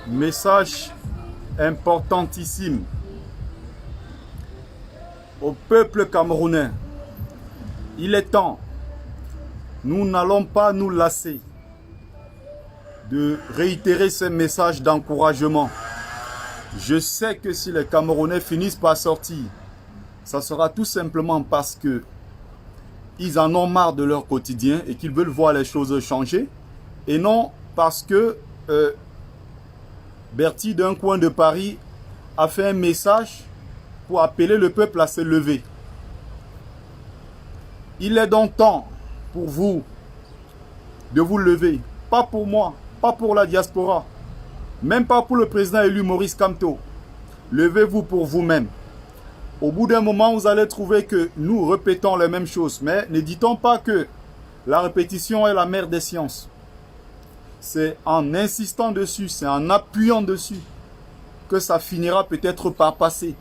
Message importantissime au peuple camerounais. Il est temps, nous n'allons pas nous lasser de réitérer ces messages d'encouragement. Je sais que si les Camerounais finissent par sortir, ça sera tout simplement parce que ils en ont marre de leur quotidien et qu'ils veulent voir les choses changer, et non parce que Bertie d'un coin de Paris a fait un message pour appeler le peuple à se lever. Il est donc temps pour vous de vous lever, pas pour moi, pas pour la diaspora, même pas pour le président élu Maurice Kamto. Levez-vous pour vous-même. Au bout d'un moment, vous allez trouver que nous répétons les mêmes choses, mais ne dit-on pas que la répétition est la mère des sciences? C'est en insistant dessus, c'est en appuyant dessus que ça finira peut-être par passer.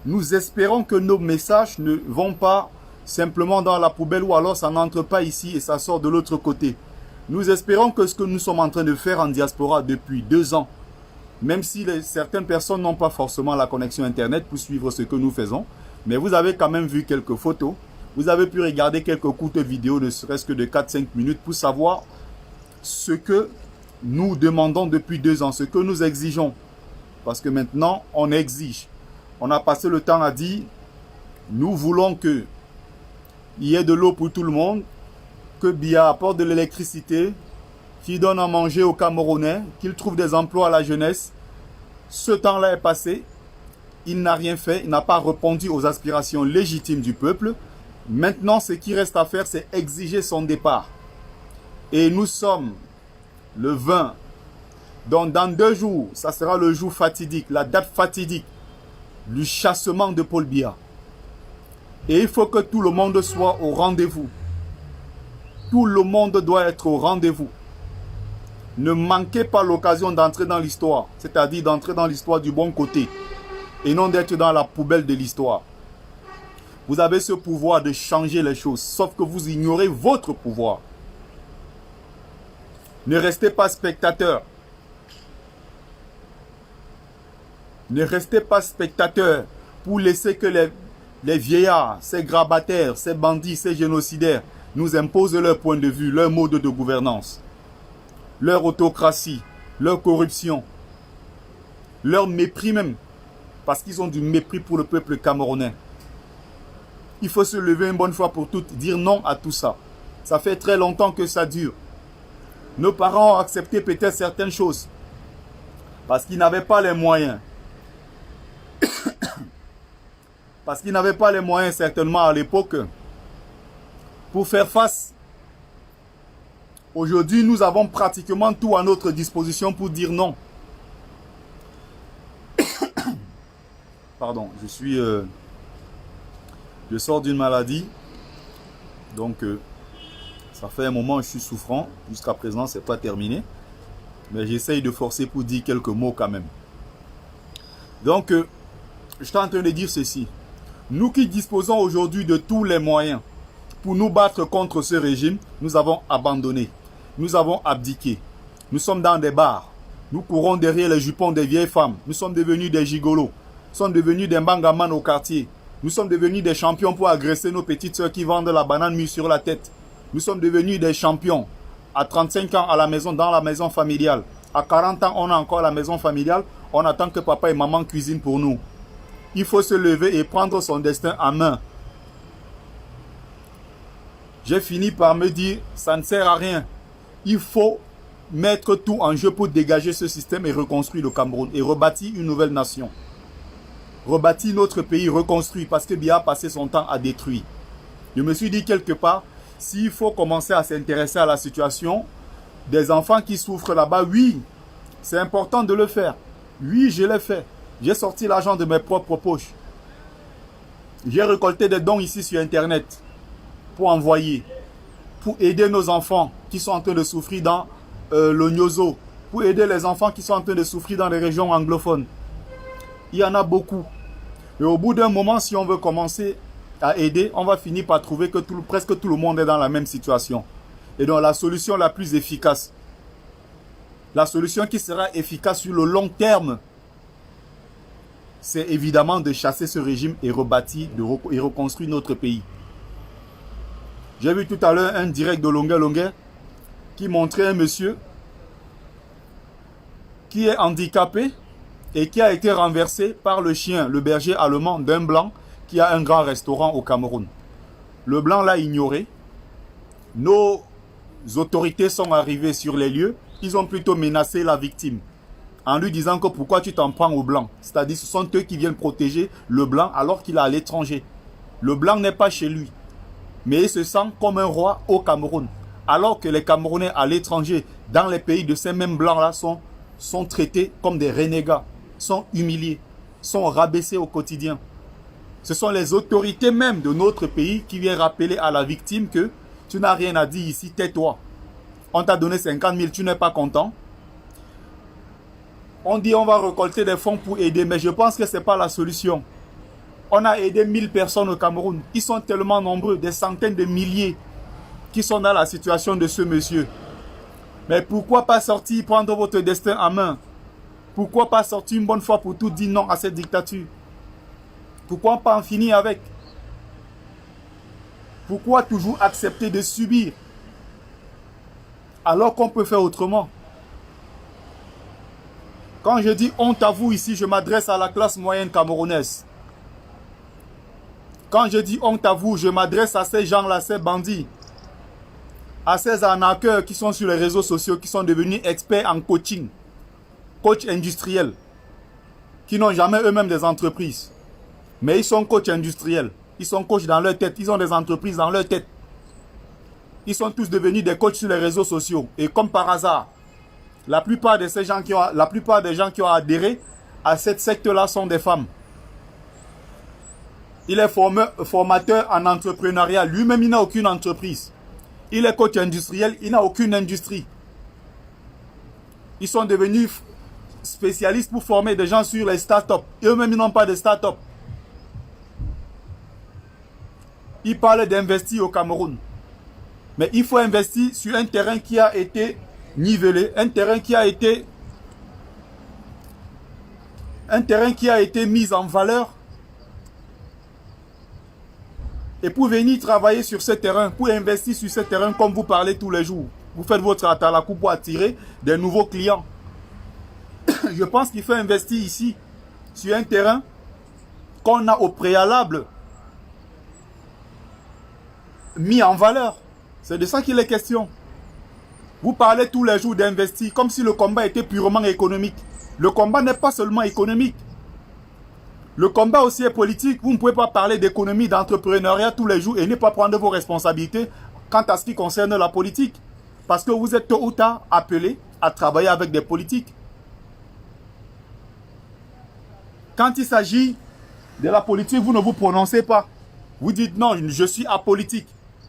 Nous espérons que nos messages ne vont pas simplement dans la poubelle ou alors ça n'entre pas ici et ça sort de l'autre côté. Nous espérons que ce que nous sommes en train de faire en diaspora depuis 2 ans, même si certaines personnes n'ont pas forcément la connexion Internet pour suivre ce que nous faisons, mais vous avez quand même vu quelques photos, vous avez pu regarder quelques courtes vidéos, ne serait-ce que de 4-5 minutes, pour savoir ce que nous demandons depuis 2 ans, ce que nous exigeons. Parce que maintenant, on exige. On a passé le temps à dire, nous voulons qu'il y ait de l'eau pour tout le monde, que BIA apporte de l'électricité, qu'il donne à manger aux Camerounais, qu'il trouve des emplois à la jeunesse. Ce temps-là est passé. Il n'a rien fait, il n'a pas répondu aux aspirations légitimes du peuple. Maintenant, ce qui reste à faire, c'est exiger son départ. Et nous sommes le 20. Donc, dans 2 jours, ça sera le jour fatidique, la date fatidique du chassement de Paul Biya. Et il faut que tout le monde soit au rendez-vous. Tout le monde doit être au rendez-vous. Ne manquez pas l'occasion d'entrer dans l'histoire, c'est-à-dire d'entrer dans l'histoire du bon côté et non d'être dans la poubelle de l'histoire. Vous avez ce pouvoir de changer les choses, sauf que vous ignorez votre pouvoir. Ne restez pas spectateur. Ne restez pas spectateur pour laisser que les vieillards, ces grabataires, ces bandits, ces génocidaires nous imposent leur point de vue, leur mode de gouvernance, leur autocratie, leur corruption, leur mépris même, parce qu'ils ont du mépris pour le peuple camerounais. Il faut se lever une bonne fois pour toutes, dire non à tout ça. Ça fait très longtemps que ça dure. Nos parents ont accepté peut-être certaines choses parce qu'ils n'avaient pas les moyens. Parce qu'ils n'avaient pas les moyens certainement à l'époque pour faire face. Aujourd'hui, nous avons pratiquement tout à notre disposition pour dire non. Pardon, je sors d'une maladie. Donc, ça fait un moment que je suis souffrant. Jusqu'à présent, ce n'est pas terminé. Mais j'essaye de forcer pour dire quelques mots quand même. Donc, je suis en train de dire ceci. Nous qui disposons aujourd'hui de tous les moyens pour nous battre contre ce régime, nous avons abandonné. Nous avons abdiqué. Nous sommes dans des bars. Nous courons derrière les jupons des vieilles femmes. Nous sommes devenus des gigolos. Nous sommes devenus des bangaman au quartier. Nous sommes devenus des champions pour agresser nos petites soeurs qui vendent la banane mue sur la tête. Nous sommes devenus des champions. À 35 ans à la maison, dans la maison familiale. À 40 ans, on a encore la maison familiale. On attend que papa et maman cuisinent pour nous. Il faut se lever et prendre son destin en main. J'ai fini par me dire, ça ne sert à rien. Il faut mettre tout en jeu pour dégager ce système et reconstruire le Cameroun et rebâtir une nouvelle nation. Rebâtir notre pays, reconstruire, parce que Biya a passé son temps à détruire. Je me suis dit quelque part, s'il faut commencer à s'intéresser à la situation des enfants qui souffrent là-bas, oui, c'est important de le faire. Oui, je l'ai fait. J'ai sorti l'argent de mes propres poches. J'ai récolté des dons ici sur Internet pour envoyer, pour aider nos enfants qui sont en train de souffrir dans le Nyozo, pour aider les enfants qui sont en train de souffrir dans les régions anglophones. Il y en a beaucoup. Et au bout d'un moment, si on veut commencer à aider, on va finir par trouver que presque tout le monde est dans la même situation. Et donc la solution la plus efficace, la solution qui sera efficace sur le long terme, c'est évidemment de chasser ce régime et rebâtir et reconstruire notre pays. J'ai vu tout à l'heure un direct de Longueur Longueur qui montrait un monsieur qui est handicapé et qui a été renversé par le chien, le berger allemand d'un blanc qui a un grand restaurant au Cameroun. Le blanc l'a ignoré. Nos autorités sont arrivées sur les lieux. Ils ont plutôt menacé la victime en lui disant que pourquoi tu t'en prends au blanc. C'est-à-dire ce sont eux qui viennent protéger le blanc alors qu'il est à l'étranger. Le blanc n'est pas chez lui, mais il se sent comme un roi au Cameroun. Alors que les Camerounais à l'étranger, dans les pays de ces mêmes blancs-là, sont traités comme des renégats, sont humiliés, sont rabaissés au quotidien. Ce sont les autorités même de notre pays qui viennent rappeler à la victime que tu n'as rien à dire ici, tais-toi. On t'a donné 50 000, tu n'es pas content. On dit on va récolter des fonds pour aider, mais je pense que ce n'est pas la solution. On a aidé 1000 personnes au Cameroun. Ils sont tellement nombreux, des centaines de milliers qui sont dans la situation de ce monsieur. Mais pourquoi pas sortir, prendre votre destin en main? Pourquoi pas sortir une bonne fois pour tout dire non à cette dictature? Pourquoi pas en finir avec? Pourquoi toujours accepter de subir alors qu'on peut faire autrement? Quand je dis honte à vous ici, je m'adresse à la classe moyenne camerounaise. Quand je dis honte à vous, je m'adresse à ces gens-là, ces bandits, à ces arnaqueurs qui sont sur les réseaux sociaux, qui sont devenus experts en coaching, coach industriels, qui n'ont jamais eux-mêmes des entreprises. Mais ils sont coachs industriels, ils sont coachs dans leur tête, ils ont des entreprises dans leur tête. Ils sont tous devenus des coachs sur les réseaux sociaux. Et comme par hasard, la plupart des gens qui ont adhéré à cette secte-là sont des femmes. Il est formateur en entrepreneuriat. Lui-même, il n'a aucune entreprise. Il est coach industriel, il n'a aucune industrie. Ils sont devenus spécialistes pour former des gens sur les startups. Eux-mêmes, ils n'ont pas de startups. Ils parlent d'investir au Cameroun. Mais il faut investir sur un terrain qui a été nivelé, un terrain qui a été mis en valeur. Et pour venir travailler sur ce terrain, pour investir sur ce terrain comme vous parlez tous les jours, vous faites votre atalakou pour attirer des nouveaux clients. Je pense qu'il faut investir ici, sur un terrain qu'on a au préalable mis en valeur. C'est de ça qu'il est question. Vous parlez tous les jours d'investir comme si le combat était purement économique. Le combat n'est pas seulement économique. Le combat aussi est politique. Vous ne pouvez pas parler d'économie, d'entrepreneuriat tous les jours et ne pas prendre vos responsabilités quant à ce qui concerne la politique. Parce que vous êtes tôt ou tard appelé à travailler avec des politiques. Quand il s'agit de la politique, vous ne vous prononcez pas. Vous dites non, je suis apolitique.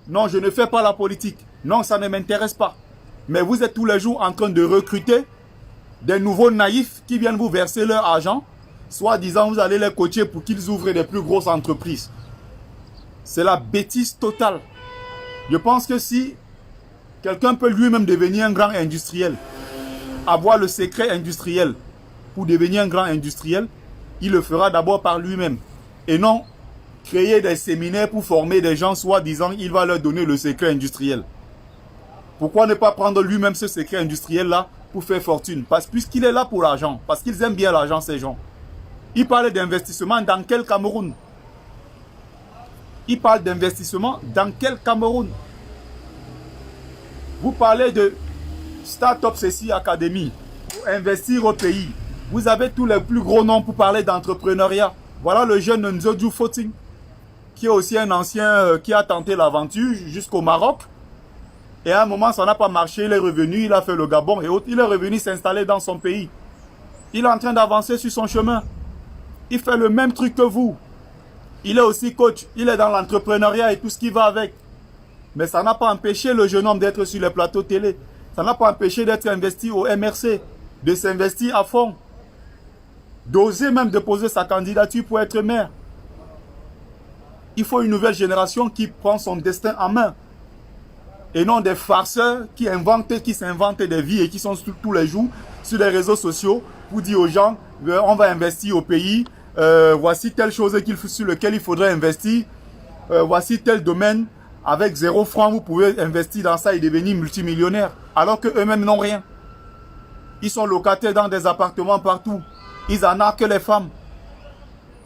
Non, je ne fais pas la politique. Non, ça ne m'intéresse pas. Mais vous êtes tous les jours en train de recruter des nouveaux naïfs qui viennent vous verser leur argent. Soit disant vous allez les coacher pour qu'ils ouvrent des plus grosses entreprises. C'est la bêtise totale. Je pense que si quelqu'un peut lui-même devenir un grand industriel, avoir le secret industriel pour devenir un grand industriel, il le fera d'abord par lui-même. Et non créer des séminaires pour former des gens, soit disant il va leur donner le secret industriel. Pourquoi ne pas prendre lui-même ce secret industriel-là pour faire fortune? Puisqu'il est là pour l'argent. Parce qu'ils aiment bien l'argent, ces gens. Il parle d'investissement dans quel Cameroun? Il parle d'investissement dans quel Cameroun? Vous parlez de Startup Ceci Academy pour investir au pays. Vous avez tous les plus gros noms pour parler d'entrepreneuriat. Voilà le jeune Nzodjou Foting, qui est aussi un ancien qui a tenté l'aventure jusqu'au Maroc. Et à un moment, ça n'a pas marché. Il est revenu, il a fait le Gabon et autres. Il est revenu s'installer dans son pays. Il est en train d'avancer sur son chemin. Il fait le même truc que vous. Il est aussi coach. Il est dans l'entrepreneuriat et tout ce qui va avec. Mais ça n'a pas empêché le jeune homme d'être sur les plateaux télé. Ça n'a pas empêché d'être investi au MRC, de s'investir à fond. D'oser même déposer sa candidature pour être maire. Il faut une nouvelle génération qui prend son destin en main. et non des farceurs qui s'inventent des vies et qui sont tous les jours sur les réseaux sociaux pour dire aux gens on va investir au pays, voici telle chose sur lequel il faudrait investir, voici tel domaine, avec 0 franc vous pouvez investir dans ça et devenir multimillionnaire, alors qu'eux-mêmes n'ont rien. Ils sont locataires dans des appartements partout, ils arnaquent les femmes,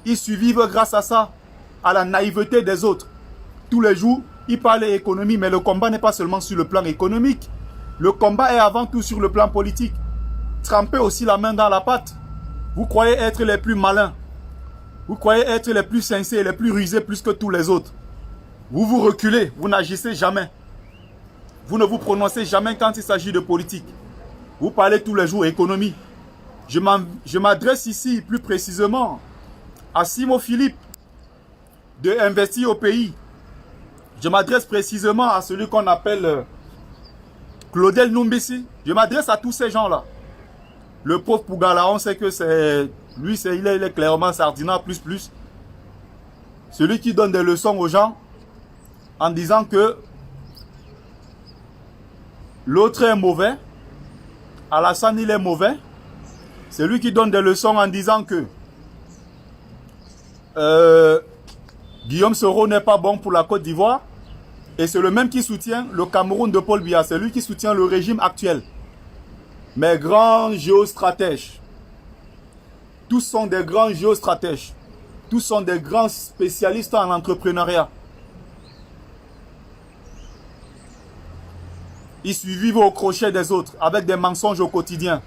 ils survivent grâce à ça, à la naïveté des autres. Tous les jours, ils parlent économie, mais le combat n'est pas seulement sur le plan économique. Le combat est avant tout sur le plan politique. Trempez aussi la main dans la pâte. Vous croyez être les plus malins. Vous croyez être les plus sincères, les plus rusés plus que tous les autres. Vous vous reculez, vous n'agissez jamais. Vous ne vous prononcez jamais quand il s'agit de politique. Vous parlez tous les jours économie. Je m'adresse ici plus précisément à Simon Philippe de investir au pays. Je m'adresse précisément à celui qu'on appelle Claudel Numbisi. Je m'adresse à tous ces gens-là. Le pauvre Pougala, on sait que c'est lui, il est clairement Sardina plus. Celui qui donne des leçons aux gens en disant que l'autre est mauvais. Alassane, il est mauvais. C'est lui qui donne des leçons en disant que Guillaume Soro n'est pas bon pour la Côte d'Ivoire. Et c'est le même qui soutient le Cameroun de Paul Biya. C'est lui qui soutient le régime actuel. Mais grands géostratèges. Tous sont des grands géostratèges. Tous sont des grands spécialistes en entrepreneuriat. Ils survivent au crochet des autres avec des mensonges au quotidien.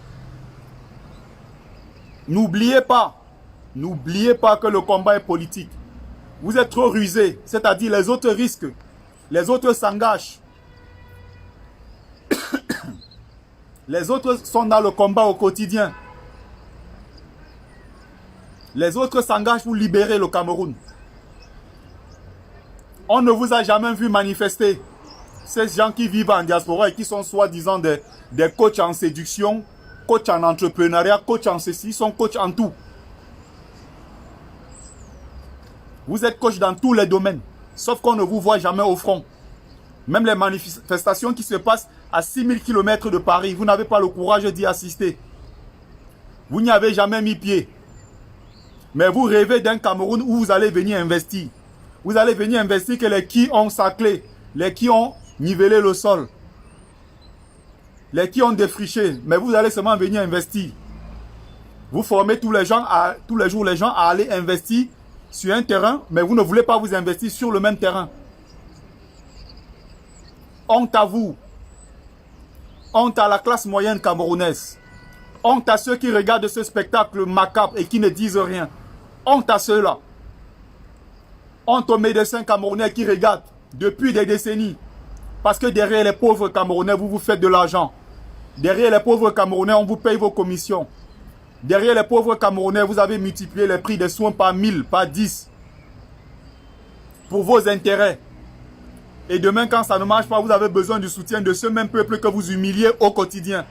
N'oubliez pas que le combat est politique. Vous êtes trop rusés, c'est-à-dire les autres risquent, les autres s'engagent. Les autres sont dans le combat au quotidien. Les autres s'engagent pour libérer le Cameroun. On ne vous a jamais vu manifester. Ces gens qui vivent en diaspora et qui sont soi-disant des coachs en séduction, coachs en entrepreneuriat, coachs en ceci, ils sont coachs en tout. Vous êtes coach dans tous les domaines, sauf qu'on ne vous voit jamais au front. Même les manifestations qui se passent à 6000 km de Paris, vous n'avez pas le courage d'y assister. Vous n'y avez jamais mis pied. Mais vous rêvez d'un Cameroun où vous allez venir investir. Vous allez venir investir que les qui ont saclé, les qui ont nivelé le sol, les qui ont défriché. Mais vous allez seulement venir investir. Vous formez tous les jours les gens à aller investir sur un terrain, mais vous ne voulez pas vous investir sur le même terrain. Honte à vous. Honte à la classe moyenne camerounaise. Honte à ceux qui regardent ce spectacle macabre et qui ne disent rien. Honte à ceux-là. Honte aux médecins camerounais qui regardent depuis des décennies. Parce que derrière les pauvres Camerounais, vous vous faites de l'argent. Derrière les pauvres Camerounais, on vous paye vos commissions. Derrière les pauvres Camerounais, vous avez multiplié les prix des soins par 1000, par 10. Pour vos intérêts. Et demain, quand ça ne marche pas, vous avez besoin du soutien de ce même peuple que vous humiliez au quotidien.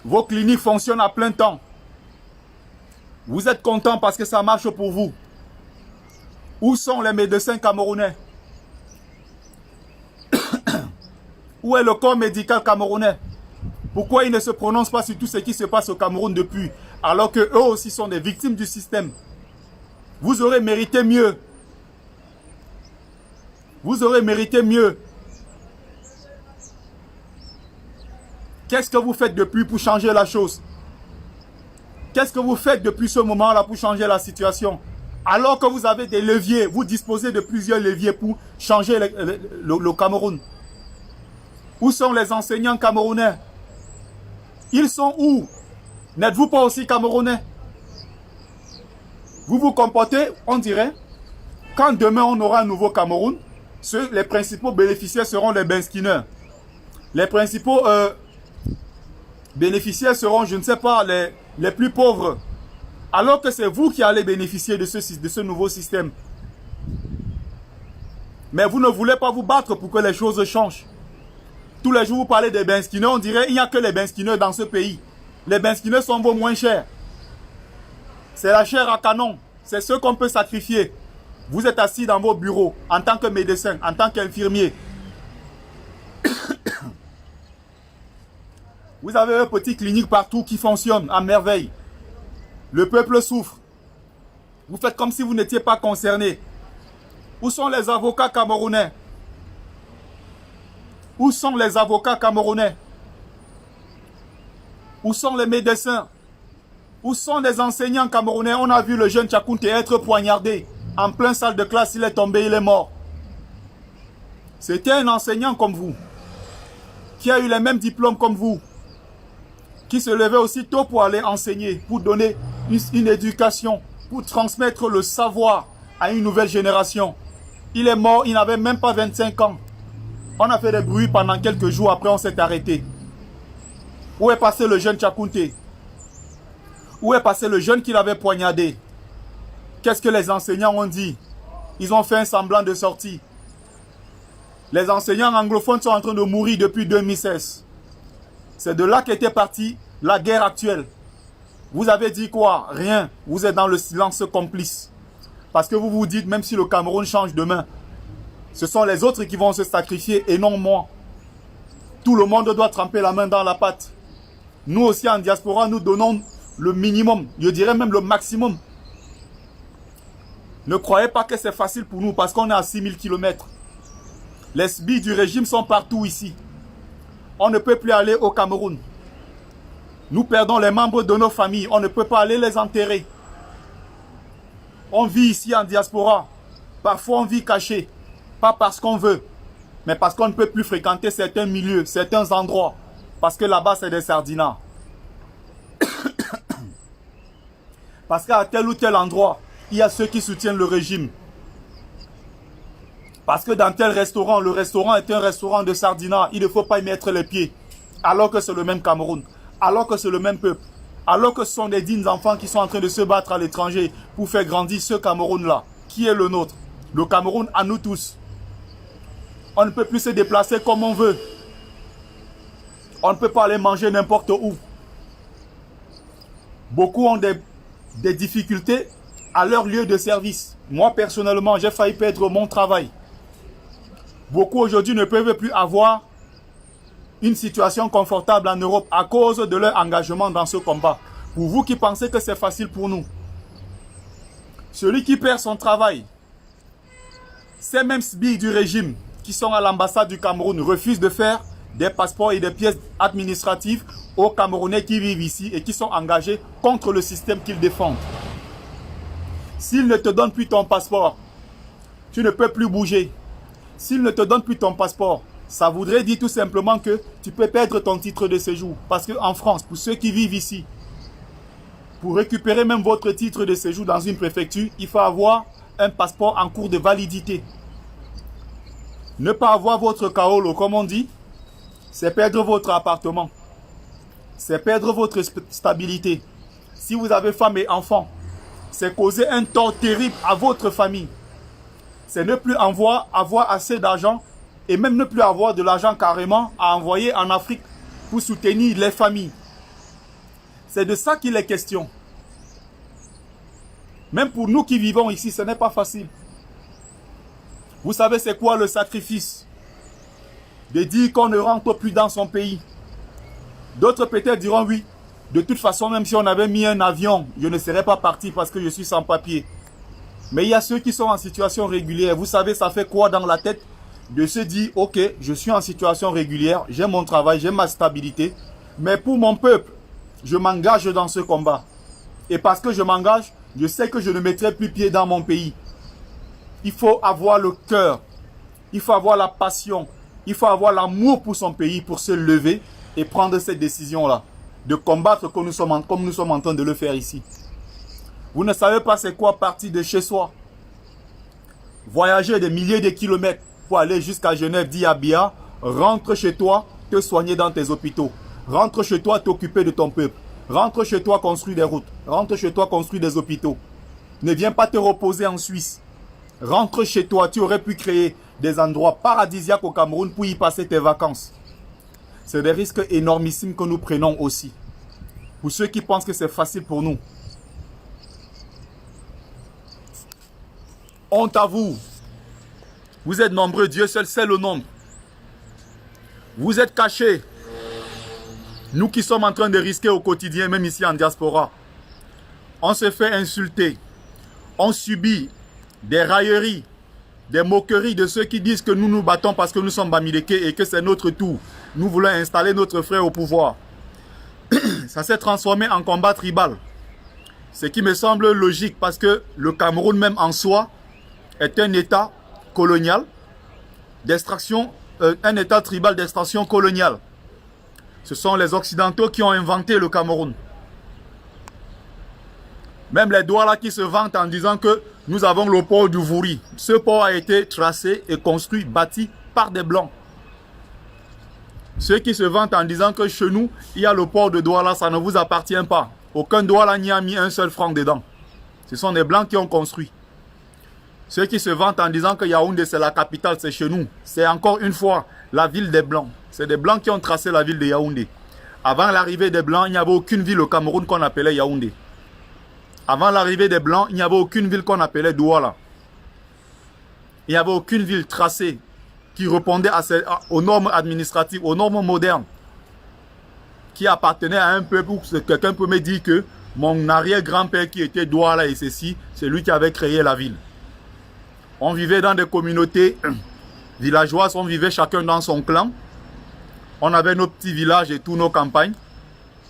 Vos cliniques fonctionnent à plein temps. Vous êtes content parce que ça marche pour vous. Où sont les médecins camerounais? Où est le corps médical camerounais? Pourquoi ils ne se prononcent pas sur tout ce qui se passe au Cameroun depuis, alors qu'eux aussi sont des victimes du système? Vous aurez mérité mieux. Vous aurez mérité mieux. Qu'est-ce que vous faites depuis pour changer la chose? Qu'est-ce que vous faites depuis ce moment-là pour changer la situation? Alors que vous avez des leviers, vous disposez de plusieurs leviers pour changer le Cameroun. Où sont les enseignants camerounais? Ils sont où? N'êtes-vous pas aussi camerounais? Vous vous comportez, on dirait, quand demain on aura un nouveau Cameroun, les principaux bénéficiaires seront les Benskineurs. Les principaux bénéficiaires seront, je ne sais pas, les plus pauvres. Alors que c'est vous qui allez bénéficier de ce nouveau système. Mais vous ne voulez pas vous battre pour que les choses changent. Tous les jours, vous parlez des Benskineurs, on dirait qu'il n'y a que les Benskineurs dans ce pays. Les Benskineurs sont vos moins chers. C'est la chair à canon. C'est ce qu'on peut sacrifier. Vous êtes assis dans vos bureaux en tant que médecin, en tant qu'infirmier. Vous avez une petite clinique partout qui fonctionne à merveille. Le peuple souffre. Vous faites comme si vous n'étiez pas concerné. Où sont les avocats camerounais? Où sont les avocats camerounais? Où sont les médecins? Où sont les enseignants camerounais? On a vu le jeune Tchakounte être poignardé. En pleine salle de classe, il est tombé, il est mort. C'était un enseignant comme vous, qui a eu les mêmes diplômes comme vous, qui se levait aussi tôt pour aller enseigner, pour donner une éducation, pour transmettre le savoir à une nouvelle génération. Il est mort, il n'avait même pas 25 ans. On a fait des bruits pendant quelques jours, après on s'est arrêté. Où est passé le jeune Tchakounte? Où est passé le jeune qui l'avait poignardé? Qu'est-ce que les enseignants ont dit? Ils ont fait un semblant de sortie. Les enseignants anglophones sont en train de mourir depuis 2016. C'est de là qu'était partie la guerre actuelle. Vous avez dit quoi? Rien. Vous êtes dans le silence complice. Parce que vous vous dites, même si le Cameroun change demain, ce sont les autres qui vont se sacrifier et non moi. Tout le monde doit tremper la main dans la pâte. Nous aussi en diaspora, nous donnons le minimum, je dirais même le maximum. Ne croyez pas que c'est facile pour nous parce qu'on est à 6000 km. Les SBI du régime sont partout ici. On ne peut plus aller au Cameroun. Nous perdons les membres de nos familles. On ne peut pas aller les enterrer. On vit ici en diaspora. Parfois on vit caché. Pas parce qu'on veut, mais parce qu'on ne peut plus fréquenter certains milieux, certains endroits. Parce que là-bas c'est des sardinats. Parce qu'à tel ou tel endroit, il y a ceux qui soutiennent le régime. Parce que dans tel restaurant, le restaurant est un restaurant de sardinats. Il ne faut pas y mettre les pieds. Alors que c'est le même Cameroun. Alors que c'est le même peuple. Alors que ce sont des dignes enfants qui sont en train de se battre à l'étranger pour faire grandir ce Cameroun-là. Qui est le nôtre? Le Cameroun à nous tous. On ne peut plus se déplacer comme on veut. On ne peut pas aller manger n'importe où. Beaucoup ont des difficultés à leur lieu de service. Moi, personnellement, j'ai failli perdre mon travail. Beaucoup aujourd'hui ne peuvent plus avoir une situation confortable en Europe à cause de leur engagement dans ce combat. Pour vous qui pensez que c'est facile pour nous, celui qui perd son travail, ces mêmes SBI du régime qui sont à l'ambassade du Cameroun refusent de faire des passeports et des pièces administratives aux Camerounais qui vivent ici et qui sont engagés contre le système qu'ils défendent. S'ils ne te donnent plus ton passeport, tu ne peux plus bouger. S'ils ne te donnent plus ton passeport, ça voudrait dire tout simplement que tu peux perdre ton titre de séjour. Parce qu'en France, pour ceux qui vivent ici, pour récupérer même votre titre de séjour dans une préfecture, il faut avoir un passeport en cours de validité. Ne pas avoir votre kaolo, comme on dit, c'est perdre votre appartement. C'est perdre votre stabilité. Si vous avez femme et enfants, c'est causer un tort terrible à votre famille. C'est ne plus avoir assez d'argent et même ne plus avoir de l'argent carrément à envoyer en Afrique pour soutenir les familles. C'est de ça qu'il est question. Même pour nous qui vivons ici, ce n'est pas facile. Vous savez c'est quoi le sacrifice? De dire qu'on ne rentre plus dans son pays. D'autres peut-être diront oui. De toute façon, même si on avait mis un avion, je ne serais pas parti parce que je suis sans papier. Mais il y a ceux qui sont en situation régulière. Vous savez, ça fait quoi dans la tête de se dire, ok, je suis en situation régulière, j'ai mon travail, j'ai ma stabilité. Mais pour mon peuple, je m'engage dans ce combat. Et parce que je m'engage, je sais que je ne mettrai plus pied dans mon pays. Il faut avoir le cœur. Il faut avoir la passion. Il faut avoir l'amour pour son pays pour se lever et prendre cette décision-là. De combattre comme nous sommes en train de le faire ici. Vous ne savez pas c'est quoi partir de chez soi. Voyager des milliers de kilomètres pour aller jusqu'à Genève, Diabia. Rentre chez toi, te soigner dans tes hôpitaux. Rentre chez toi, t'occuper de ton peuple. Rentre chez toi, construire des routes. Rentre chez toi, construire des hôpitaux. Ne viens pas te reposer en Suisse. Rentre chez toi, tu aurais pu créer des endroits paradisiaques au Cameroun pour y passer tes vacances. C'est des risques énormissimes que nous prenons aussi. Pour ceux qui pensent que c'est facile pour nous. Honte à vous. Vous êtes nombreux, Dieu seul sait le nombre. Vous êtes cachés. Nous qui sommes en train de risquer au quotidien, même ici en diaspora. On se fait insulter. On subit des railleries, des moqueries de ceux qui disent que nous nous battons parce que nous sommes Bamileke et que c'est notre tour. Nous voulons installer notre frère au pouvoir. Ça s'est transformé en combat tribal. Ce qui me semble logique parce que le Cameroun même en soi est un état colonial d'extraction, un état tribal d'extraction coloniale. Ce sont les Occidentaux qui ont inventé le Cameroun. Même les Douala qui se vantent en disant que nous avons le port du Vouri. Ce port a été tracé et construit, bâti par des Blancs. Ceux qui se vantent en disant que chez nous, il y a le port de Douala, ça ne vous appartient pas. Aucun Douala n'y a mis un seul franc dedans. Ce sont des Blancs qui ont construit. Ceux qui se vantent en disant que Yaoundé c'est la capitale, c'est chez nous. C'est encore une fois la ville des Blancs. C'est des Blancs qui ont tracé la ville de Yaoundé. Avant l'arrivée des Blancs, il n'y avait aucune ville au Cameroun qu'on appelait Yaoundé. Avant l'arrivée des Blancs, il n'y avait aucune ville qu'on appelait Douala. Il n'y avait aucune ville tracée qui répondait aux normes administratives, aux normes modernes, qui appartenait à un peuple où quelqu'un peut me dire que mon arrière-grand-père qui était Douala et ceci, c'est lui qui avait créé la ville. On vivait dans des communautés villageoises, on vivait chacun dans son clan. On avait nos petits villages et tous nos campagnes,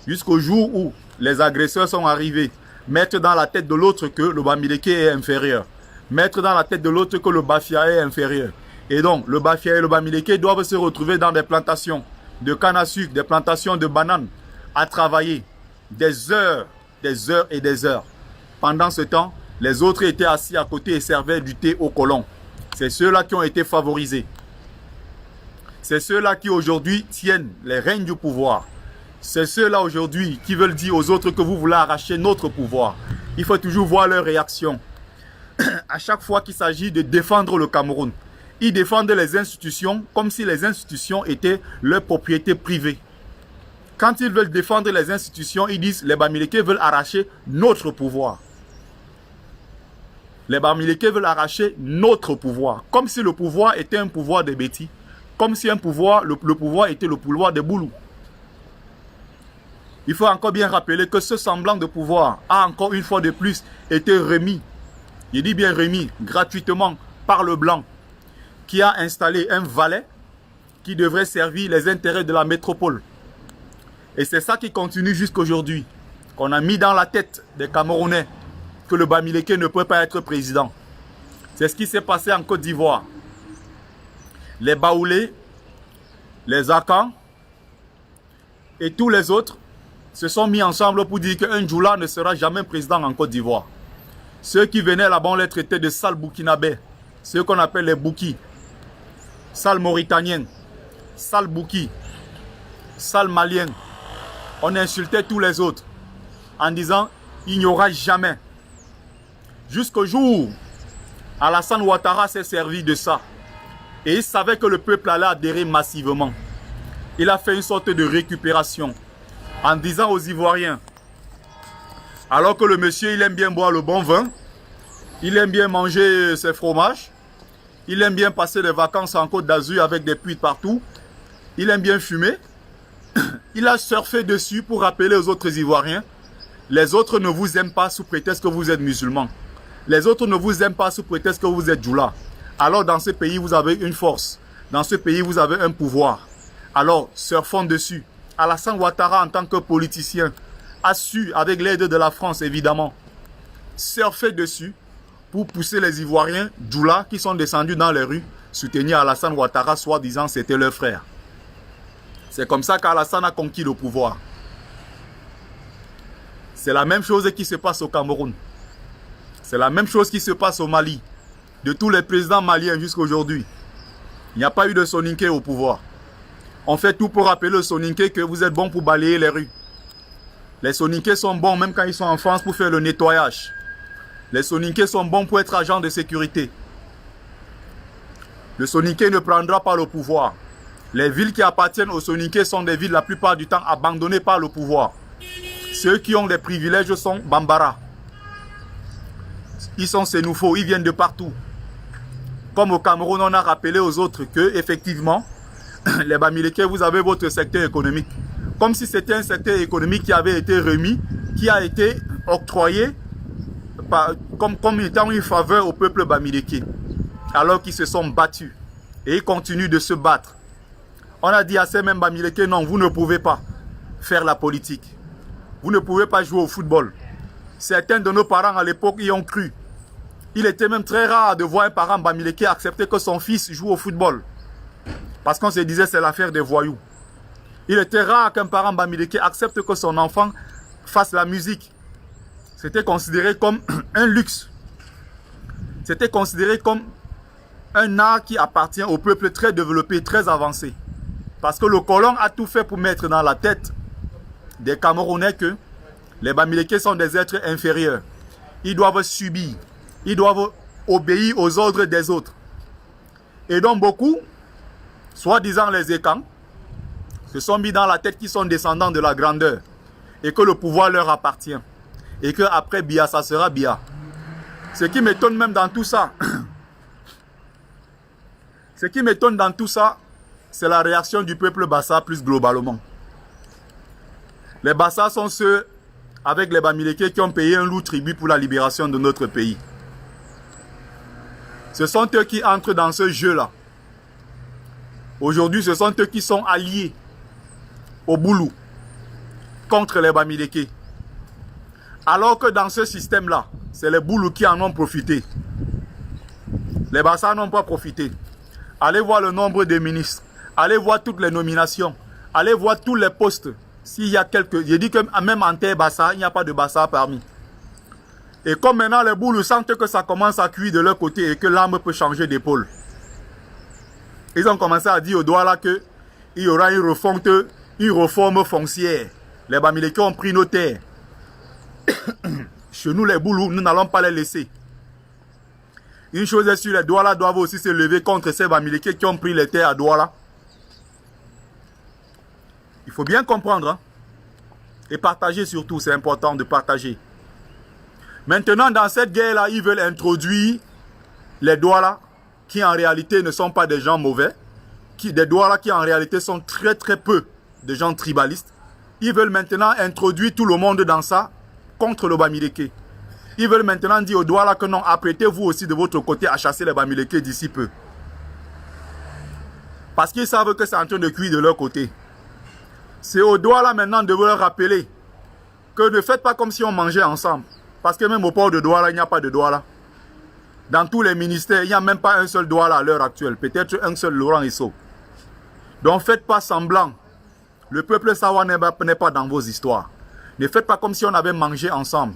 jusqu'au jour où les agresseurs sont arrivés, mettre dans la tête de l'autre que le Bamileke est inférieur, mettre dans la tête de l'autre que le Bafia est inférieur. Et donc, le Bafia et le Bamileke doivent se retrouver dans des plantations de canne à sucre, des plantations de bananes, à travailler des heures et des heures. Pendant ce temps, les autres étaient assis à côté et servaient du thé aux colons. C'est ceux-là qui ont été favorisés. C'est ceux-là qui aujourd'hui tiennent les règnes du pouvoir. C'est ceux-là aujourd'hui qui veulent dire aux autres que vous voulez arracher notre pouvoir. Il faut toujours voir leur réaction. À chaque fois qu'il s'agit de défendre le Cameroun, ils défendent les institutions comme si les institutions étaient leur propriété privée. Quand ils veulent défendre les institutions, ils disent les Bamileke veulent arracher notre pouvoir. Les Bamileke veulent arracher notre pouvoir. Comme si le pouvoir était un pouvoir des Bétis. Comme si le pouvoir était le pouvoir des Boulous. Il faut encore bien rappeler que ce semblant de pouvoir a encore une fois de plus été remis, je dis bien remis, gratuitement par le Blanc, qui a installé un valet qui devrait servir les intérêts de la métropole. Et c'est ça qui continue jusqu'aujourd'hui, qu'on a mis dans la tête des Camerounais que le Bamileke ne peut pas être président. C'est ce qui s'est passé en Côte d'Ivoire. Les Baoulés, les Akans et tous les autres se sont mis ensemble pour dire qu'un Djoula ne sera jamais président en Côte d'Ivoire. Ceux qui venaient là-bas, on les traitait de sales Burkinabés, ceux qu'on appelle les Boukis, sales Mauritaniens, sales Boukis, sales Maliens. On insultait tous les autres en disant il n'y aura jamais. Jusqu'au jour où Alassane Ouattara s'est servi de ça. Et il savait que le peuple allait adhérer massivement. Il a fait une sorte de récupération en disant aux Ivoiriens, alors que le monsieur il aime bien boire le bon vin, il aime bien manger ses fromages, il aime bien passer des vacances en Côte d'Azur avec des puits partout, il aime bien fumer, il a surfé dessus pour rappeler aux autres Ivoiriens, les autres ne vous aiment pas sous prétexte que vous êtes musulmans. Les autres ne vous aiment pas sous prétexte que vous êtes Djoula. Alors dans ce pays, vous avez une force. Dans ce pays, vous avez un pouvoir. Alors, surfons dessus. Alassane Ouattara, en tant que politicien, a su, avec l'aide de la France évidemment, surfer dessus pour pousser les Ivoiriens Djoula qui sont descendus dans les rues, soutenir Alassane Ouattara, soi-disant c'était leur frère. C'est comme ça qu'Alassane a conquis le pouvoir. C'est la même chose qui se passe au Cameroun. C'est la même chose qui se passe au Mali. De tous les présidents maliens jusqu'à aujourd'hui, il n'y a pas eu de Soninké au pouvoir. On fait tout pour rappeler aux Soninké que vous êtes bons pour balayer les rues. Les Soninké sont bons même quand ils sont en France pour faire le nettoyage. Les Soninké sont bons pour être agents de sécurité. Le Soninké ne prendra pas le pouvoir. Les villes qui appartiennent aux Soninké sont des villes la plupart du temps abandonnées par le pouvoir. Ceux qui ont des privilèges sont Bambara. Ils sont Sénoufo, ils viennent de partout. Comme au Cameroun, on a rappelé aux autres que, effectivement, les Bamileke, vous avez votre secteur économique. Comme si c'était un secteur économique qui avait été remis, qui a été octroyé comme étant une faveur au peuple Bamileke. Alors qu'ils se sont battus. Et ils continuent de se battre. On a dit à ces mêmes Bamileke, non, vous ne pouvez pas faire la politique. Vous ne pouvez pas jouer au football. Certains de nos parents à l'époque y ont cru. Il était même très rare de voir un parent Bamileke accepter que son fils joue au football. Parce qu'on se disait c'est l'affaire des voyous. Il était rare qu'un parent Bamileke accepte que son enfant fasse la musique. C'était considéré comme un luxe. C'était considéré comme un art qui appartient au peuple très développé, très avancé. Parce que le colon a tout fait pour mettre dans la tête des Camerounais que les Bamileke sont des êtres inférieurs. Ils doivent subir. Ils doivent obéir aux ordres des autres. Et donc beaucoup, soi-disant les Ekans, se sont mis dans la tête qu'ils sont descendants de la grandeur. Et que le pouvoir leur appartient. Et que après Biya, ça sera Biya. Ce qui m'étonne même dans tout ça, c'est la réaction du peuple Bassa plus globalement. Les Bassa sont ceux, avec les Bamileke, qui ont payé un lourd tribut pour la libération de notre pays. Ce sont eux qui entrent dans ce jeu-là. Aujourd'hui, ce sont eux qui sont alliés au Boulou contre les Bamileke. Alors que dans ce système-là, c'est les Boulous qui en ont profité. Les Bassa n'ont pas profité. Allez voir le nombre de ministres. Allez voir toutes les nominations. Allez voir tous les postes. S'il y a quelques... Je dis que même en terre Bassa, il n'y a pas de Bassa parmi. Et comme maintenant les Boulous sentent que ça commence à cuire de leur côté et que l'âme peut changer d'épaule. Ils ont commencé à dire au Douala qu'il y aura une réforme foncière. Les Bamileke ont pris nos terres. Chez nous les Boulous, nous n'allons pas les laisser. Une chose est sûre, les Douala doivent aussi se lever contre ces Bamileke qui ont pris les terres à Douala. Il faut bien comprendre. Hein? Et partager surtout, c'est important de partager. Maintenant, dans cette guerre-là, ils veulent introduire les Douala qui en réalité ne sont pas des gens mauvais. Des Douala qui en réalité sont très très peu de gens tribalistes. Ils veulent maintenant introduire tout le monde dans ça contre le Bamileke. Ils veulent maintenant dire aux Douala que non, apprêtez-vous aussi de votre côté à chasser les Bamileke d'ici peu. Parce qu'ils savent que c'est en train de cuire de leur côté. C'est aux Douala maintenant de leur rappeler que ne faites pas comme si on mangeait ensemble. Parce que même au port de Douala, il n'y a pas de Douala. Dans tous les ministères, il n'y a même pas un seul Douala à l'heure actuelle. Peut-être un seul Laurent Isso. Donc faites pas semblant. Le peuple Sawa n'est pas dans vos histoires. Ne faites pas comme si on avait mangé ensemble.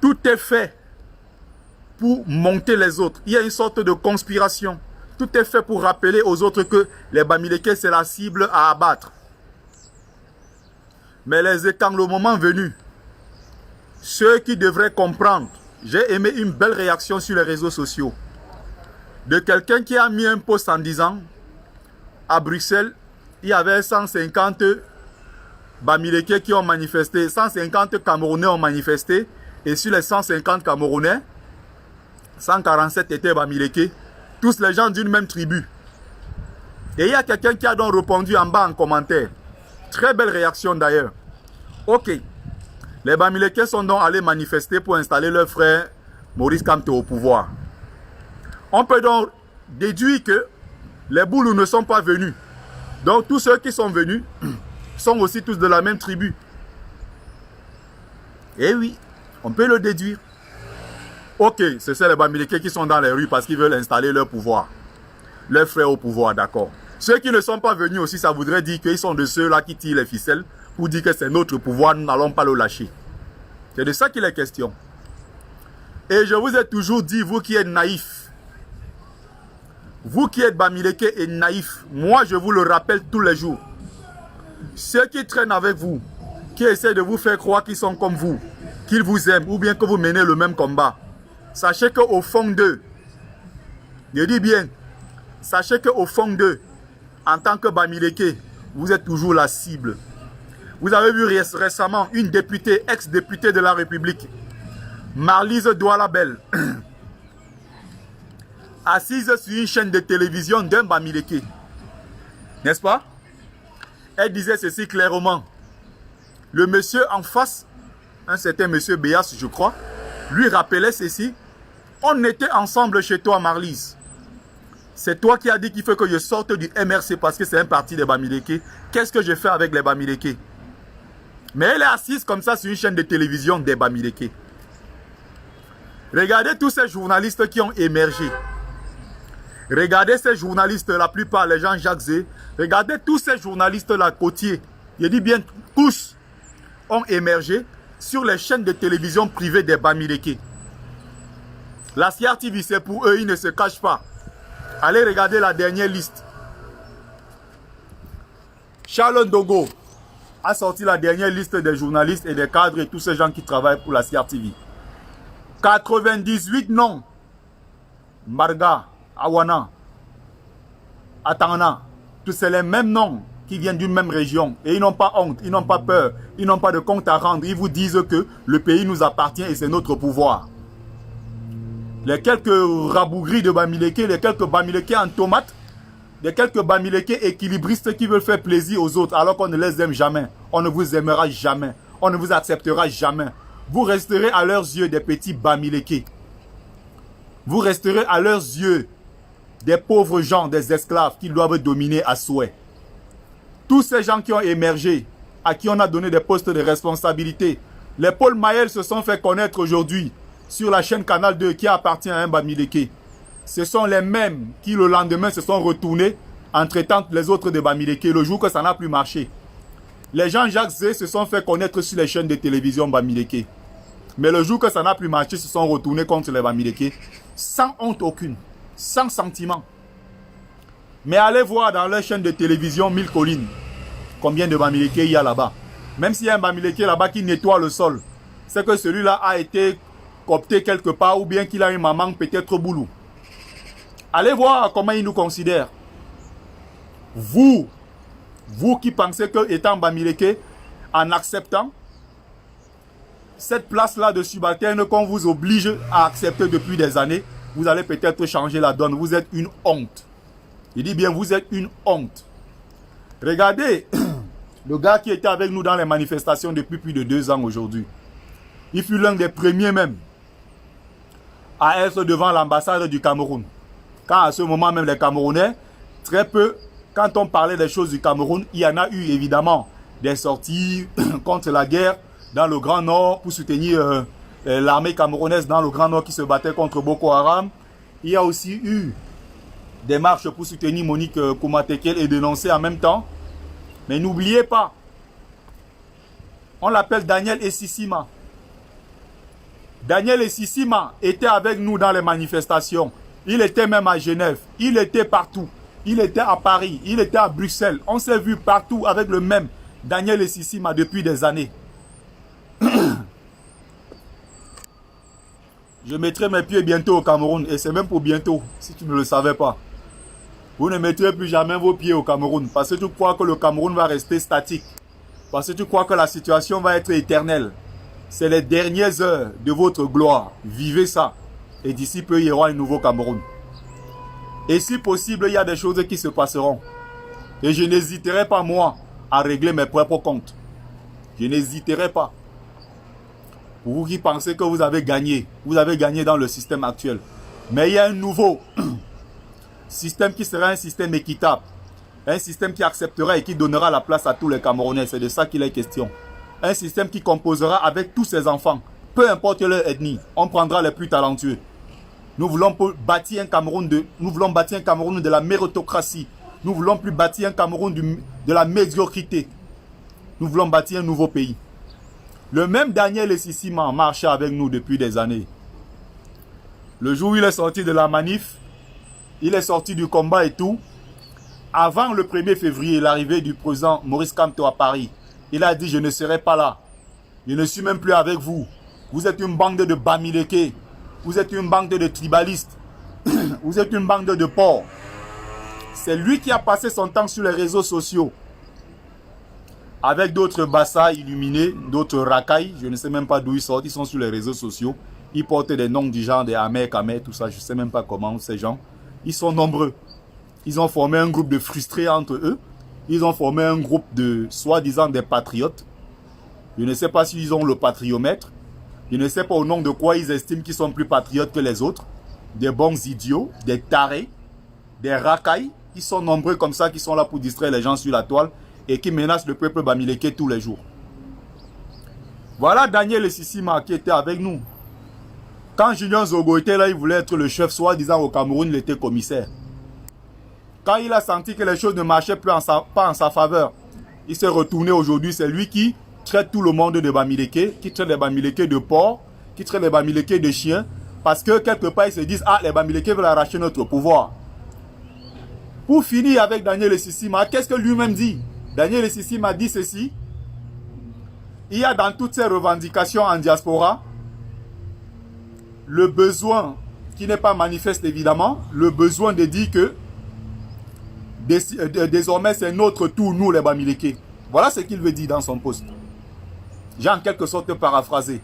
Tout est fait pour monter les autres. Il y a une sorte de conspiration. Tout est fait pour rappeler aux autres que les Bamileke, c'est la cible à abattre. Mais les Ekans, le moment venu, ceux qui devraient comprendre, j'ai aimé une belle réaction sur les réseaux sociaux de quelqu'un qui a mis un post en disant à Bruxelles, il y avait 150 Bamileke qui ont manifesté, 150 Camerounais ont manifesté, et sur les 150 Camerounais, 147 étaient Bamileke, tous les gens d'une même tribu. Et il y a quelqu'un qui a donc répondu en bas en commentaire. Très belle réaction d'ailleurs. Ok, les Bamileke sont donc allés manifester pour installer leur frère Maurice Kamto au pouvoir. On peut donc déduire que les Boulous ne sont pas venus. Donc tous ceux qui sont venus sont aussi tous de la même tribu. Eh oui, on peut le déduire. Ok, c'est les Bamileke qui sont dans les rues parce qu'ils veulent installer leur pouvoir. Leurs frères au pouvoir, d'accord. Ceux qui ne sont pas venus aussi, ça voudrait dire qu'ils sont de ceux-là qui tirent les ficelles pour dire que c'est notre pouvoir, nous n'allons pas le lâcher. C'est de ça qu'il est question. Et je vous ai toujours dit, vous qui êtes naïfs, vous qui êtes Bamileke et naïfs, moi je vous le rappelle tous les jours. Ceux qui traînent avec vous, qui essaient de vous faire croire qu'ils sont comme vous, qu'ils vous aiment ou bien que vous menez le même combat, sachez qu'au fond d'eux, je dis bien, sachez qu'au fond d'eux, en tant que Bamileke, vous êtes toujours la cible. Vous avez vu récemment une députée, ex-députée de la République, Marlise Douala Bell, assise sur une chaîne de télévision d'un Bamileke. N'est-ce pas? Elle disait ceci clairement. Le monsieur en face, un certain monsieur Béas, je crois, lui rappelait ceci. On était ensemble chez toi, Marlise. C'est toi qui as dit qu'il faut que je sorte du MRC parce que c'est un parti des Bamileke. Qu'est-ce que je fais avec les Bamileke? Mais elle est assise comme ça sur une chaîne de télévision des Bamileke. Regardez tous ces journalistes qui ont émergé. Regardez ces journalistes, la plupart, les gens Jacques Zé. Regardez tous ces journalistes-là, côtiers. Je dis bien tous ont émergé sur les chaînes de télévision privées des Bamileke. La Siar TV, c'est pour eux, ils ne se cachent pas. Allez regarder la dernière liste. Charles Ndongo a sorti la dernière liste des journalistes et des cadres et tous ces gens qui travaillent pour la Siar TV. 98 noms. Marga, Awana, Atana, tous c'est les mêmes noms qui viennent d'une même région. Et ils n'ont pas honte, ils n'ont pas peur, ils n'ont pas de compte à rendre. Ils vous disent que le pays nous appartient et c'est notre pouvoir. Les quelques rabougris de Bamileke, les quelques Bamileke en tomates, les quelques Bamileke équilibristes qui veulent faire plaisir aux autres alors qu'on ne les aime jamais. On ne vous aimera jamais. On ne vous acceptera jamais. Vous resterez à leurs yeux des petits Bamileke. Vous resterez à leurs yeux des pauvres gens, des esclaves qui doivent dominer à souhait. Tous ces gens qui ont émergé, à qui on a donné des postes de responsabilité, les Paul Mayel se sont fait connaître aujourd'hui sur la chaîne Canal 2 qui appartient à un Bamileke. Ce sont les mêmes qui le lendemain se sont retournés en traitant les autres de Bamileke le jour que ça n'a plus marché. Les gens Jacques Zé se sont fait connaître sur les chaînes de télévision Bamileke. Mais le jour que ça n'a plus marché, se sont retournés contre les Bamileke sans honte aucune, sans sentiment. Mais allez voir dans leur chaîne de télévision 1000 collines combien de Bamileke il y a là-bas. Même s'il y a un Bamileke là-bas qui nettoie le sol, c'est que celui-là a été coopté quelque part ou bien qu'il a une maman peut-être boulot. Allez voir comment ils nous considèrent. Vous qui pensez que étant Bamileke, en acceptant cette place-là de subalterne qu'on vous oblige à accepter depuis des années, vous allez peut-être changer la donne. Vous êtes une honte. Je dis bien, vous êtes une honte. Regardez, le gars qui était avec nous dans les manifestations depuis plus de 2 ans aujourd'hui. Il fut l'un des premiers même à être devant l'ambassade du Cameroun. Quand à ce moment même les Camerounais, très peu, quand on parlait des choses du Cameroun, il y en a eu évidemment des sorties contre la guerre dans le Grand Nord pour soutenir l'armée camerounaise dans le Grand Nord qui se battait contre Boko Haram. Il y a aussi eu des marches pour soutenir Monique Koumatekel et dénoncer en même temps. Mais n'oubliez pas, on l'appelle Daniel Essissima. Daniel Essissima était avec nous dans les manifestations. Il était même à Genève. Il était partout. Il était à Paris. Il était à Bruxelles. On s'est vu partout avec le même Daniel Essissima depuis des années. Je mettrai mes pieds bientôt au Cameroun. Et c'est même pour bientôt, si tu ne le savais pas. Vous ne mettrez plus jamais vos pieds au Cameroun. Parce que tu crois que le Cameroun va rester statique. Parce que tu crois que la situation va être éternelle. C'est les dernières heures de votre gloire. Vivez ça. Et d'ici peu, il y aura un nouveau Cameroun. Et si possible, il y a des choses qui se passeront. Et je n'hésiterai pas, moi, à régler mes propres comptes. Je n'hésiterai pas. Pour vous qui pensez que vous avez gagné dans le système actuel. Mais il y a un nouveau système qui sera un système équitable. Un système qui acceptera et qui donnera la place à tous les Camerounais. C'est de ça qu'il est question. Un système qui composera avec tous ses enfants. Peu importe leur ethnie, on prendra les plus talentueux. Nous voulons bâtir un Cameroun de la méritocratie. Nous voulons plus bâtir un Cameroun de la médiocrité. Nous voulons bâtir un nouveau pays. Le même Daniel Essissima marchait avec nous depuis des années. Le jour où il est sorti de la manif, il est sorti du combat et tout. Avant le 1er février, l'arrivée du président Maurice Kamto à Paris, il a dit « Je ne serai pas là. Je ne suis même plus avec vous. Vous êtes une bande de Bamileke. Vous êtes une bande de tribalistes. Vous êtes une bande de porcs. » C'est lui qui a passé son temps sur les réseaux sociaux. Avec d'autres bassas illuminés, d'autres racailles. Je ne sais même pas d'où ils sont sur les réseaux sociaux. Ils portent des noms du genre des Ahmed, Kamer, tout ça. Je ne sais même pas comment ces gens. Ils sont nombreux. Ils ont formé un groupe de frustrés entre eux. Ils ont formé un groupe de soi-disant des patriotes. Je ne sais pas s'ils ont le patriomètre. Je ne sais pas au nom de quoi ils estiment qu'ils sont plus patriotes que les autres. Des bons idiots, des tarés, des racailles. Ils sont nombreux comme ça qui sont là pour distraire les gens sur la toile et qui menacent le peuple bamileke tous les jours. Voilà Daniel Sissima qui était avec nous. Quand Junior Zogo était là, il voulait être le chef, soi-disant au Cameroun, il était commissaire. Quand il a senti que les choses ne marchaient plus pas en sa faveur, il s'est retourné aujourd'hui. C'est lui qui traite tout le monde de bamileke, qui traite les bamileke de porcs, qui traite les bamileke de chiens, parce que quelque part ils se disent « Ah, les bamileke veulent arracher notre pouvoir ». Pour finir avec Daniel Sissima, qu'est-ce que lui-même dit? Daniel Sissima dit ceci: il y a dans toutes ces revendications en diaspora le besoin, qui n'est pas manifeste évidemment, le besoin de dire que désormais c'est notre tour, nous les bamileke. Voilà ce qu'il veut dire dans son poste. J'ai en quelque sorte paraphrasé.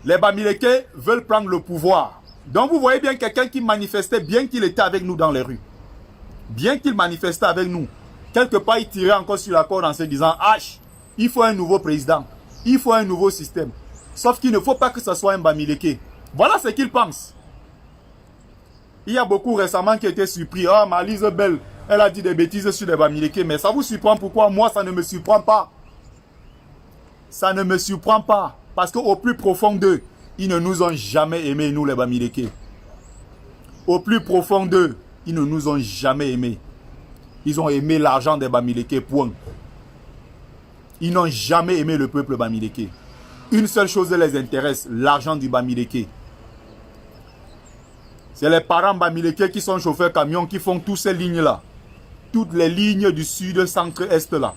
Les bamileke veulent prendre le pouvoir. Donc vous voyez bien quelqu'un qui manifestait bien qu'il était avec nous dans les rues. Bien qu'il manifestait avec nous. Quelque part il tirait encore sur la corde en se disant « Ah, il faut un nouveau président. Il faut un nouveau système. » Sauf qu'il ne faut pas que ce soit un bamileke. Voilà ce qu'il pense. Il y a beaucoup récemment qui étaient surpris. « Ah, Malise Belle, elle a dit des bêtises sur les bamileke. » Mais ça vous surprend pourquoi? Moi, ça ne me surprend pas. Ça ne me surprend pas. Parce qu'au plus profond d'eux, ils ne nous ont jamais aimés, nous les bamileke. Au plus profond d'eux, ils ne nous ont jamais aimés. Ils ont aimé l'argent des bamileke, point. Ils n'ont jamais aimé le peuple bamileke. Une seule chose les intéresse, l'argent du bamileke. C'est les parents bamileke qui sont chauffeurs camions qui font toutes ces lignes-là. Toutes les lignes du sud, centre, est là.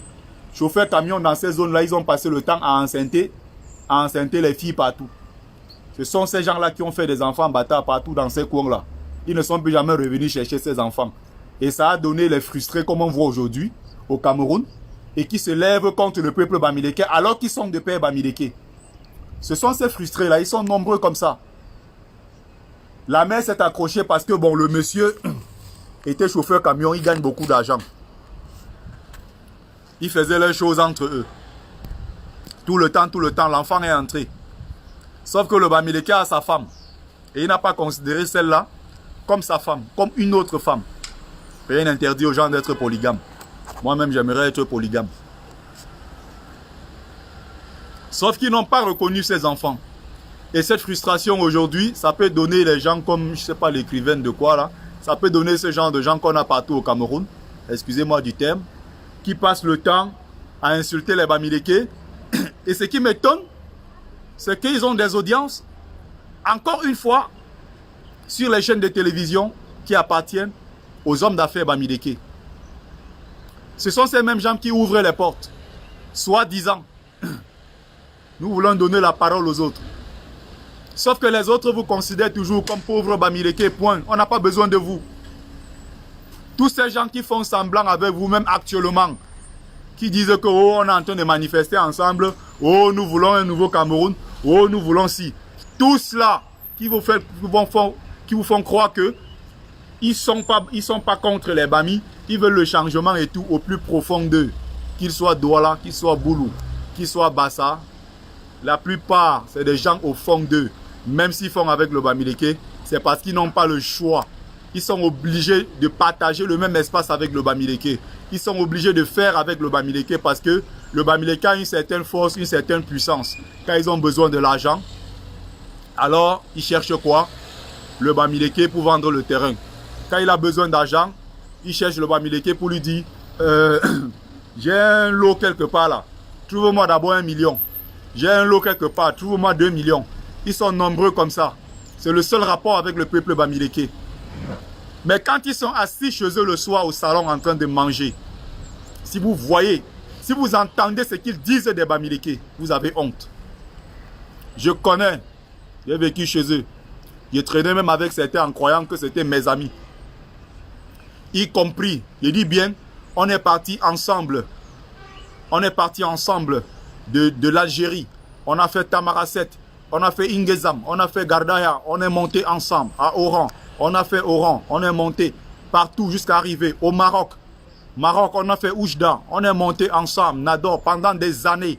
Chauffeurs camions dans ces zones-là, ils ont passé le temps à enceinte les filles partout. Ce sont ces gens-là qui ont fait des enfants bâtards partout dans ces coins-là. Ils ne sont plus jamais revenus chercher ces enfants. Et ça a donné les frustrés comme on voit aujourd'hui au Cameroun et qui se lèvent contre le peuple bamileke alors qu'ils sont de père bamileke. Ce sont ces frustrés-là, ils sont nombreux comme ça. La mère s'est accrochée parce que bon, le monsieur était chauffeur camion, il gagne beaucoup d'argent. Ils faisaient leurs choses entre eux. Tout le temps, l'enfant est entré. Sauf que le bamileke a sa femme. Et il n'a pas considéré celle-là comme sa femme, comme une autre femme. Rien n'interdit aux gens d'être polygames. Moi-même, j'aimerais être polygame. Sauf qu'ils n'ont pas reconnu ces enfants. Et cette frustration aujourd'hui, ça peut donner les gens comme, je ne sais pas, l'écrivaine de quoi là. Ça peut donner ce genre de gens qu'on a partout au Cameroun. Excusez-moi du terme. Qui passent le temps à insulter les bamileke. Et ce qui m'étonne, c'est qu'ils ont des audiences, encore une fois, sur les chaînes de télévision qui appartiennent aux hommes d'affaires bamileke. Ce sont ces mêmes gens qui ouvrent les portes, soi-disant. Nous voulons donner la parole aux autres. Sauf que les autres vous considèrent toujours comme pauvres bamileke, point. On n'a pas besoin de vous. Tous ces gens qui font semblant avec vous-même actuellement, qui disent que oh, on est en train de manifester ensemble, oh, nous voulons un nouveau Cameroun, oh, nous voulons ci. Tous cela qui vous font croire que ils sont pas contre les Bamis, ils veulent le changement et tout au plus profond d'eux. Qu'ils soient Douala, qu'ils soient Boulou, qu'ils soient Bassa, la plupart, c'est des gens au fond d'eux. Même s'ils font avec le bamileke, c'est parce qu'ils n'ont pas le choix. Ils sont obligés de partager le même espace avec le bamileke. Ils sont obligés de faire avec le bamileke parce que le bamileke a une certaine force, une certaine puissance. Quand ils ont besoin de l'argent, alors ils cherchent quoi? Le bamileke pour vendre le terrain. Quand il a besoin d'argent, il cherche le bamileke pour lui dire j'ai un lot quelque part là, trouve-moi d'abord 1 million. J'ai un lot quelque part, trouve-moi 2 millions. Ils sont nombreux comme ça. C'est le seul rapport avec le peuple bamileke. Mais quand ils sont assis chez eux le soir au salon en train de manger, si vous voyez, si vous entendez ce qu'ils disent des bamileke, vous avez honte. Je connais, j'ai vécu chez eux. J'ai traîné même avec certains en croyant que c'était mes amis. Y compris, je dis bien, on est parti ensemble. On est parti ensemble de l'Algérie. On a fait Tamaracet. on a fait Ingezam, on a fait Gardaya, on est monté ensemble à Oran, on a fait Oran, on est monté partout jusqu'à arriver au Maroc. Maroc, on a fait Oujda, on est monté ensemble, Nador, pendant des années.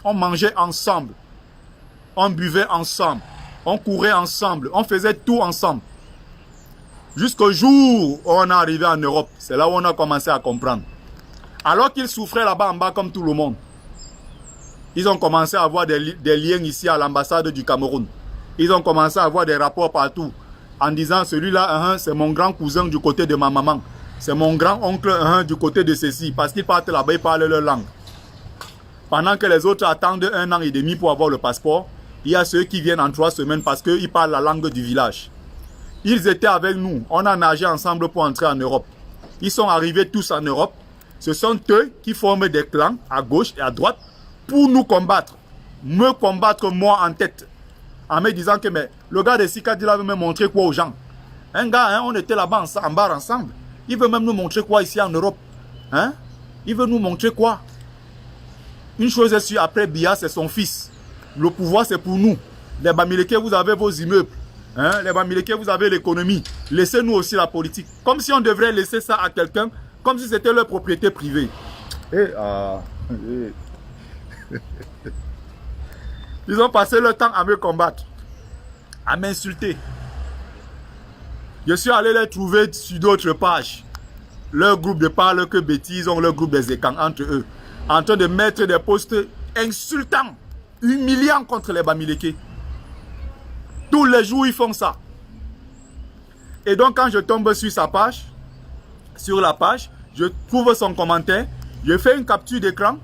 On mangeait ensemble, on buvait ensemble, on courait ensemble, on faisait tout ensemble. Jusqu'au jour où on est arrivé en Europe, c'est là où on a commencé à comprendre. Alors qu'ils souffraient là-bas en bas comme tout le monde, ils ont commencé à avoir des liens ici à l'ambassade du Cameroun. Ils ont commencé à avoir des rapports partout en disant celui-là, c'est mon grand cousin du côté de ma maman. C'est mon grand-oncle du côté de ceci. Parce qu'ils partent là-bas, ils parlent leur langue. Pendant que les autres attendent 1 an et demi pour avoir le passeport, il y a ceux qui viennent en 3 semaines parce qu'ils parlent la langue du village. Ils étaient avec nous. On a nagé ensemble pour entrer en Europe. Ils sont arrivés tous en Europe. Ce sont eux qui forment des clans à gauche et à droite pour nous combattre. Me combattre moi en tête. En me disant que mais, le gars de Sikadila veut me montrer quoi aux gens. Un gars, on était là-bas en bar ensemble. Il veut même nous montrer quoi ici en Europe. Il veut nous montrer quoi. Une chose est sûre, après Biya, c'est son fils. Le pouvoir, c'est pour nous. Les Bamileke, vous avez vos immeubles. Les Bamileke, vous avez l'économie. Laissez-nous aussi la politique. Comme si on devrait laisser ça à quelqu'un, comme si c'était leur propriété privée. Ils ont passé leur temps à me combattre, à m'insulter. Je suis allé les trouver sur d'autres pages. Leur groupe de parle que bêtises, ont leur groupe des écans entre eux. En train de mettre des posts insultants, humiliants contre les Bamileke. Tous les jours, ils font ça. Et donc, quand je tombe sur sa page, sur la page, je trouve son commentaire, je fais une capture d'écran,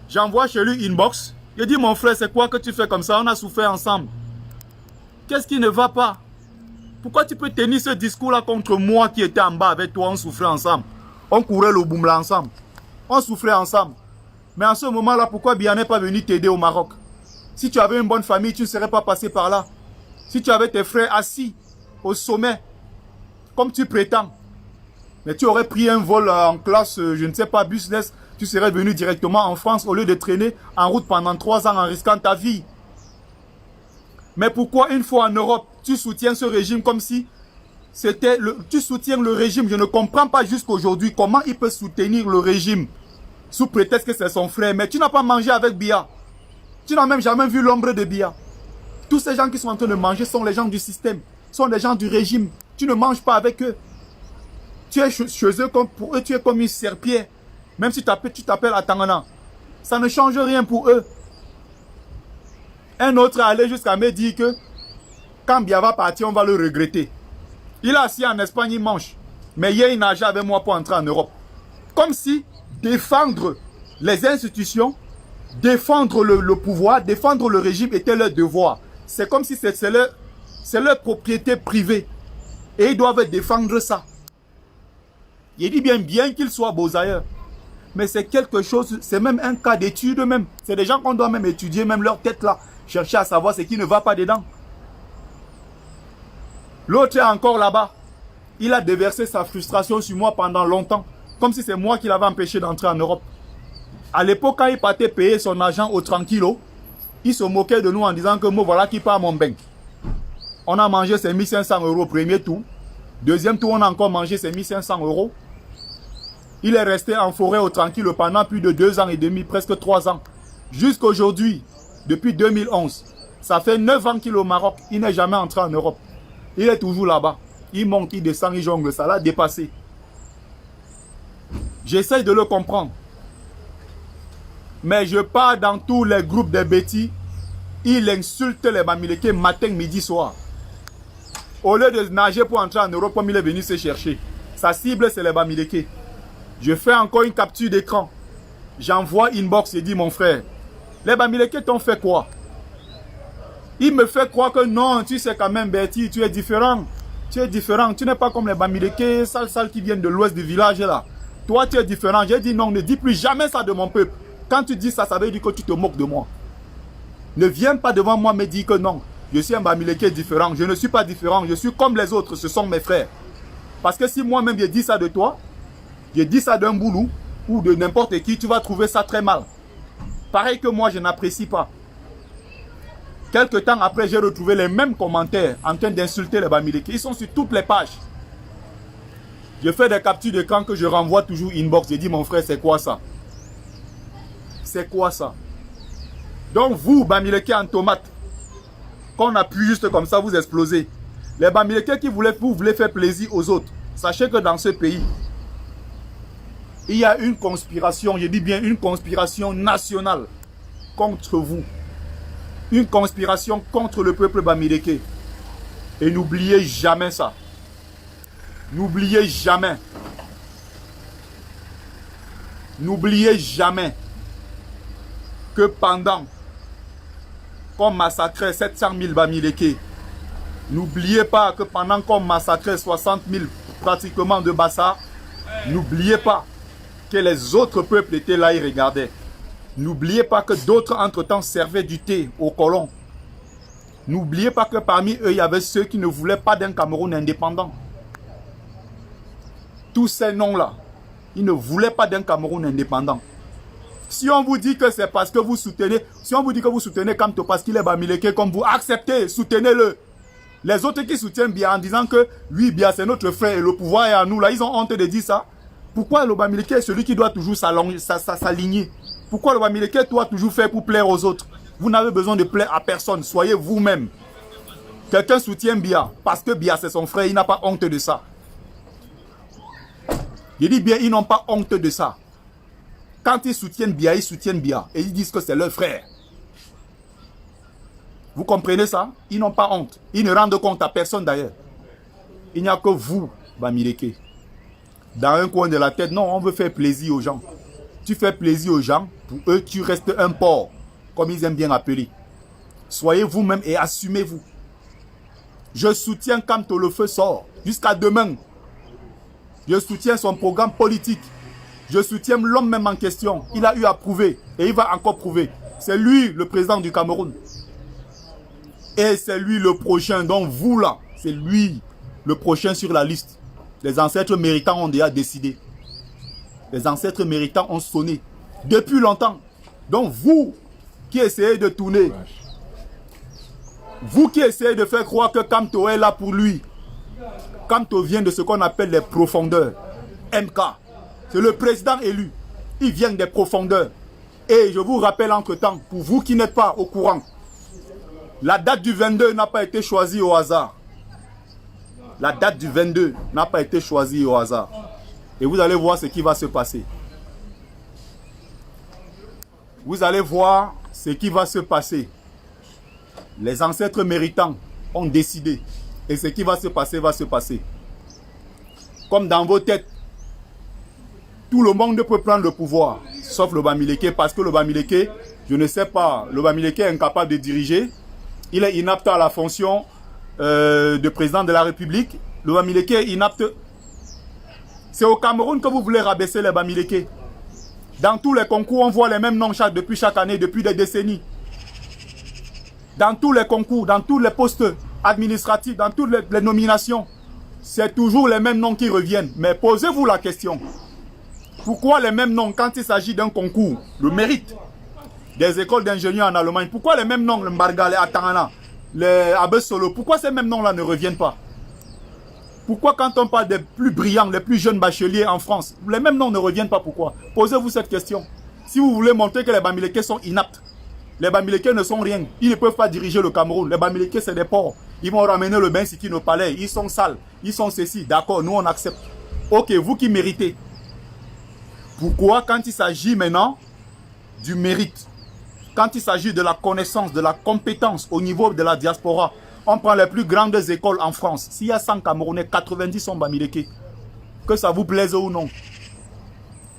j'envoie chez lui inbox. Je dis, mon frère, c'est quoi que tu fais comme ça? On a souffert ensemble. Qu'est-ce qui ne va pas? Pourquoi tu peux tenir ce discours-là contre moi qui était en bas avec toi? On souffrait ensemble. On courait le boumla ensemble. On souffrait ensemble. Mais en ce moment-là, pourquoi Biya n'est pas venu t'aider au Maroc? Si tu avais une bonne famille, tu ne serais pas passé par là. Si tu avais tes frères assis au sommet, comme tu prétends, mais tu aurais pris un vol en classe, je ne sais pas, business, tu serais venu directement en France au lieu de traîner en route pendant 3 ans en risquant ta vie. Mais pourquoi une fois en Europe, tu soutiens ce régime comme si c'était tu soutiens le régime? Je ne comprends pas jusqu'aujourd'hui comment il peut soutenir le régime sous prétexte que c'est son frère. Mais tu n'as pas mangé avec Biya. Tu n'as même jamais vu l'ombre de Biya. Tous ces gens qui sont en train de manger sont les gens du système, sont les gens du régime. Tu ne manges pas avec eux. Tu es chez eux comme pour eux, tu es comme une serpillère. Même si tu t'appelles Atangana. Ça ne change rien pour eux. Un autre est allé jusqu'à me dire que quand Biya va partir, on va le regretter. Il est assis en Espagne, il mange. Mais hier, il nageait avec moi pour entrer en Europe. Comme si défendre les institutions, défendre le pouvoir, défendre le régime était leur devoir. C'est comme si c'est leur propriété privée. Et ils doivent défendre ça. Il dit bien qu'ils soient beaux ailleurs. Mais c'est quelque chose, c'est même un cas d'étude même. C'est des gens qu'on doit même étudier, même leur tête là. Chercher à savoir ce qui ne va pas dedans. L'autre est encore là-bas. Il a déversé sa frustration sur moi pendant longtemps. Comme si c'est moi qui l'avais empêché d'entrer en Europe. À l'époque, quand il partait payer son argent au tranquillo, il se moquait de nous en disant que moi, voilà qui part mon bain. On a mangé ses 1500 € au premier tour. Deuxième tour, on a encore mangé ses 1500 €. Il est resté en forêt au tranquillo pendant plus de 2 ans et demi, presque 3 ans. Jusqu'aujourd'hui, depuis 2011. Ça fait 9 ans qu'il est au Maroc. Il n'est jamais entré en Europe. Il est toujours là-bas. Il monte, il descend, il jongle. Ça l'a dépassé. J'essaye de le comprendre. Mais je pars dans tous les groupes de bêtis. Il insulte les Bamileke matin, midi, soir. Au lieu de nager pour entrer en Europe, comme il est venu se chercher. Sa cible, c'est les Bamileke. Je fais encore une capture d'écran. J'envoie inbox et dis, mon frère, les Bamileke t'ont fait quoi? Il me fait croire que non, tu sais quand même, Bertie, tu es différent. Tu es différent. Tu n'es pas comme les Bamileke, sales qui viennent de l'ouest du village là. Toi, tu es différent. J'ai dit non, ne dis plus jamais ça de mon peuple. Quand tu dis ça, ça veut dire que tu te moques de moi. Ne viens pas devant moi me dire que non, je suis un Bamileke différent. Je ne suis pas différent. Je suis comme les autres. Ce sont mes frères. Parce que si moi-même je dis ça de toi, je dis ça d'un boulot ou de n'importe qui, tu vas trouver ça très mal. Pareil que moi, je n'apprécie pas. Quelque temps après, j'ai retrouvé les mêmes commentaires en train d'insulter les Bamileke. Ils sont sur toutes les pages. Je fais des captures d'écran que je renvoie toujours inbox. J'ai dit, mon frère, c'est quoi ça? C'est quoi ça? Donc vous, Bamileke en tomate, qu'on appuie juste comme ça, vous explosez. Les Bamileke qui vous voulez faire plaisir aux autres, sachez que dans ce pays, il y a une conspiration, je dis bien une conspiration nationale contre vous. Une conspiration contre le peuple Bamileke. Et n'oubliez jamais ça. N'oubliez jamais. N'oubliez jamais que pendant qu'on massacrait 700 000 Bamileke, n'oubliez pas que pendant qu'on massacrait 60 000 pratiquement de Bassa, n'oubliez pas que les autres peuples étaient là et regardaient. N'oubliez pas que d'autres entre-temps servaient du thé aux colons. N'oubliez pas que parmi eux, il y avait ceux qui ne voulaient pas d'un Cameroun indépendant. Tous ces noms-là, ils ne voulaient pas d'un Cameroun indépendant. Si on vous dit que c'est parce que vous soutenez, si on vous dit que vous soutenez Kamto parce qu'il est Bamileke comme vous, acceptez, soutenez-le. Les autres qui soutiennent Biya en disant que oui, Biya c'est notre frère et le pouvoir est à nous, là, ils ont honte de dire ça. Pourquoi le Bamileke est celui qui doit toujours s'aligner? Pourquoi le Bamileke doit toujours faire pour plaire aux autres? Vous n'avez besoin de plaire à personne, soyez vous-même. Quelqu'un soutient Biya parce que Biya c'est son frère, il n'a pas honte de ça. Je dis bien, ils n'ont pas honte de ça. Quand ils soutiennent Biya et ils disent que c'est leur frère. Vous comprenez ça? Ils n'ont pas honte. Ils ne rendent compte à personne d'ailleurs. Il n'y a que vous, Bamileke. Dans un coin de la tête, non, on veut faire plaisir aux gens. Tu fais plaisir aux gens, pour eux, tu restes un porc, comme ils aiment bien appeler. Soyez vous-même et assumez-vous. Je soutiens Kamto le feu sort, jusqu'à demain. Je soutiens son programme politique. Je soutiens l'homme même en question. Il a eu à prouver, et il va encore prouver. C'est lui le président du Cameroun. Et c'est lui le prochain, donc vous là, c'est lui le prochain sur la liste. Les ancêtres méritants ont déjà décidé. Les ancêtres méritants ont sonné depuis longtemps. Donc vous qui essayez de tourner, vous qui essayez de faire croire que Kamto est là pour lui, Kamto vient de ce qu'on appelle les profondeurs. MK, c'est le président élu. Il vient des profondeurs. Et je vous rappelle entre-temps, pour vous qui n'êtes pas au courant, la date du 22 n'a pas été choisie au hasard. La date du 22 n'a pas été choisie au hasard. Et vous allez voir ce qui va se passer. Vous allez voir ce qui va se passer. Les ancêtres méritants ont décidé. Et ce qui va se passer, va se passer. Comme dans vos têtes, tout le monde peut prendre le pouvoir, sauf le Bamileke, parce que le Bamileke, je ne sais pas, le Bamileke est incapable de diriger. Il est inapte à la fonction de président de la République. Le Bamileke est inapte. C'est au Cameroun que vous voulez rabaisser les Bamileke. Dans tous les concours, on voit les mêmes noms depuis chaque année, depuis des décennies. Dans tous les concours, dans tous les postes administratifs, dans toutes les nominations, c'est toujours les mêmes noms qui reviennent. Mais posez-vous la question. Pourquoi les mêmes noms quand il s'agit d'un concours, le mérite des écoles d'ingénieurs en Allemagne? Pourquoi les mêmes noms, le Mbarga, les Atangana, les Abbé Solo, pourquoi ces mêmes noms-là ne reviennent pas? Pourquoi quand on parle des plus brillants, les plus jeunes bacheliers en France, les mêmes noms ne reviennent pas? Pourquoi? Posez-vous cette question. Si vous voulez montrer que les Bamileke sont inaptes, les Bamileke ne sont rien. Ils ne peuvent pas diriger le Cameroun. Les Bamileke, c'est des porcs. Ils vont ramener le bain Siki au palais. Ils sont sales. Ils sont ceci. D'accord, nous on accepte. Ok, vous qui méritez. Pourquoi quand il s'agit maintenant du mérite, quand il s'agit de la connaissance, de la compétence au niveau de la diaspora, on prend les plus grandes écoles en France. S'il y a 100 Camerounais, 90 sont Bamileke. Que ça vous plaise ou non.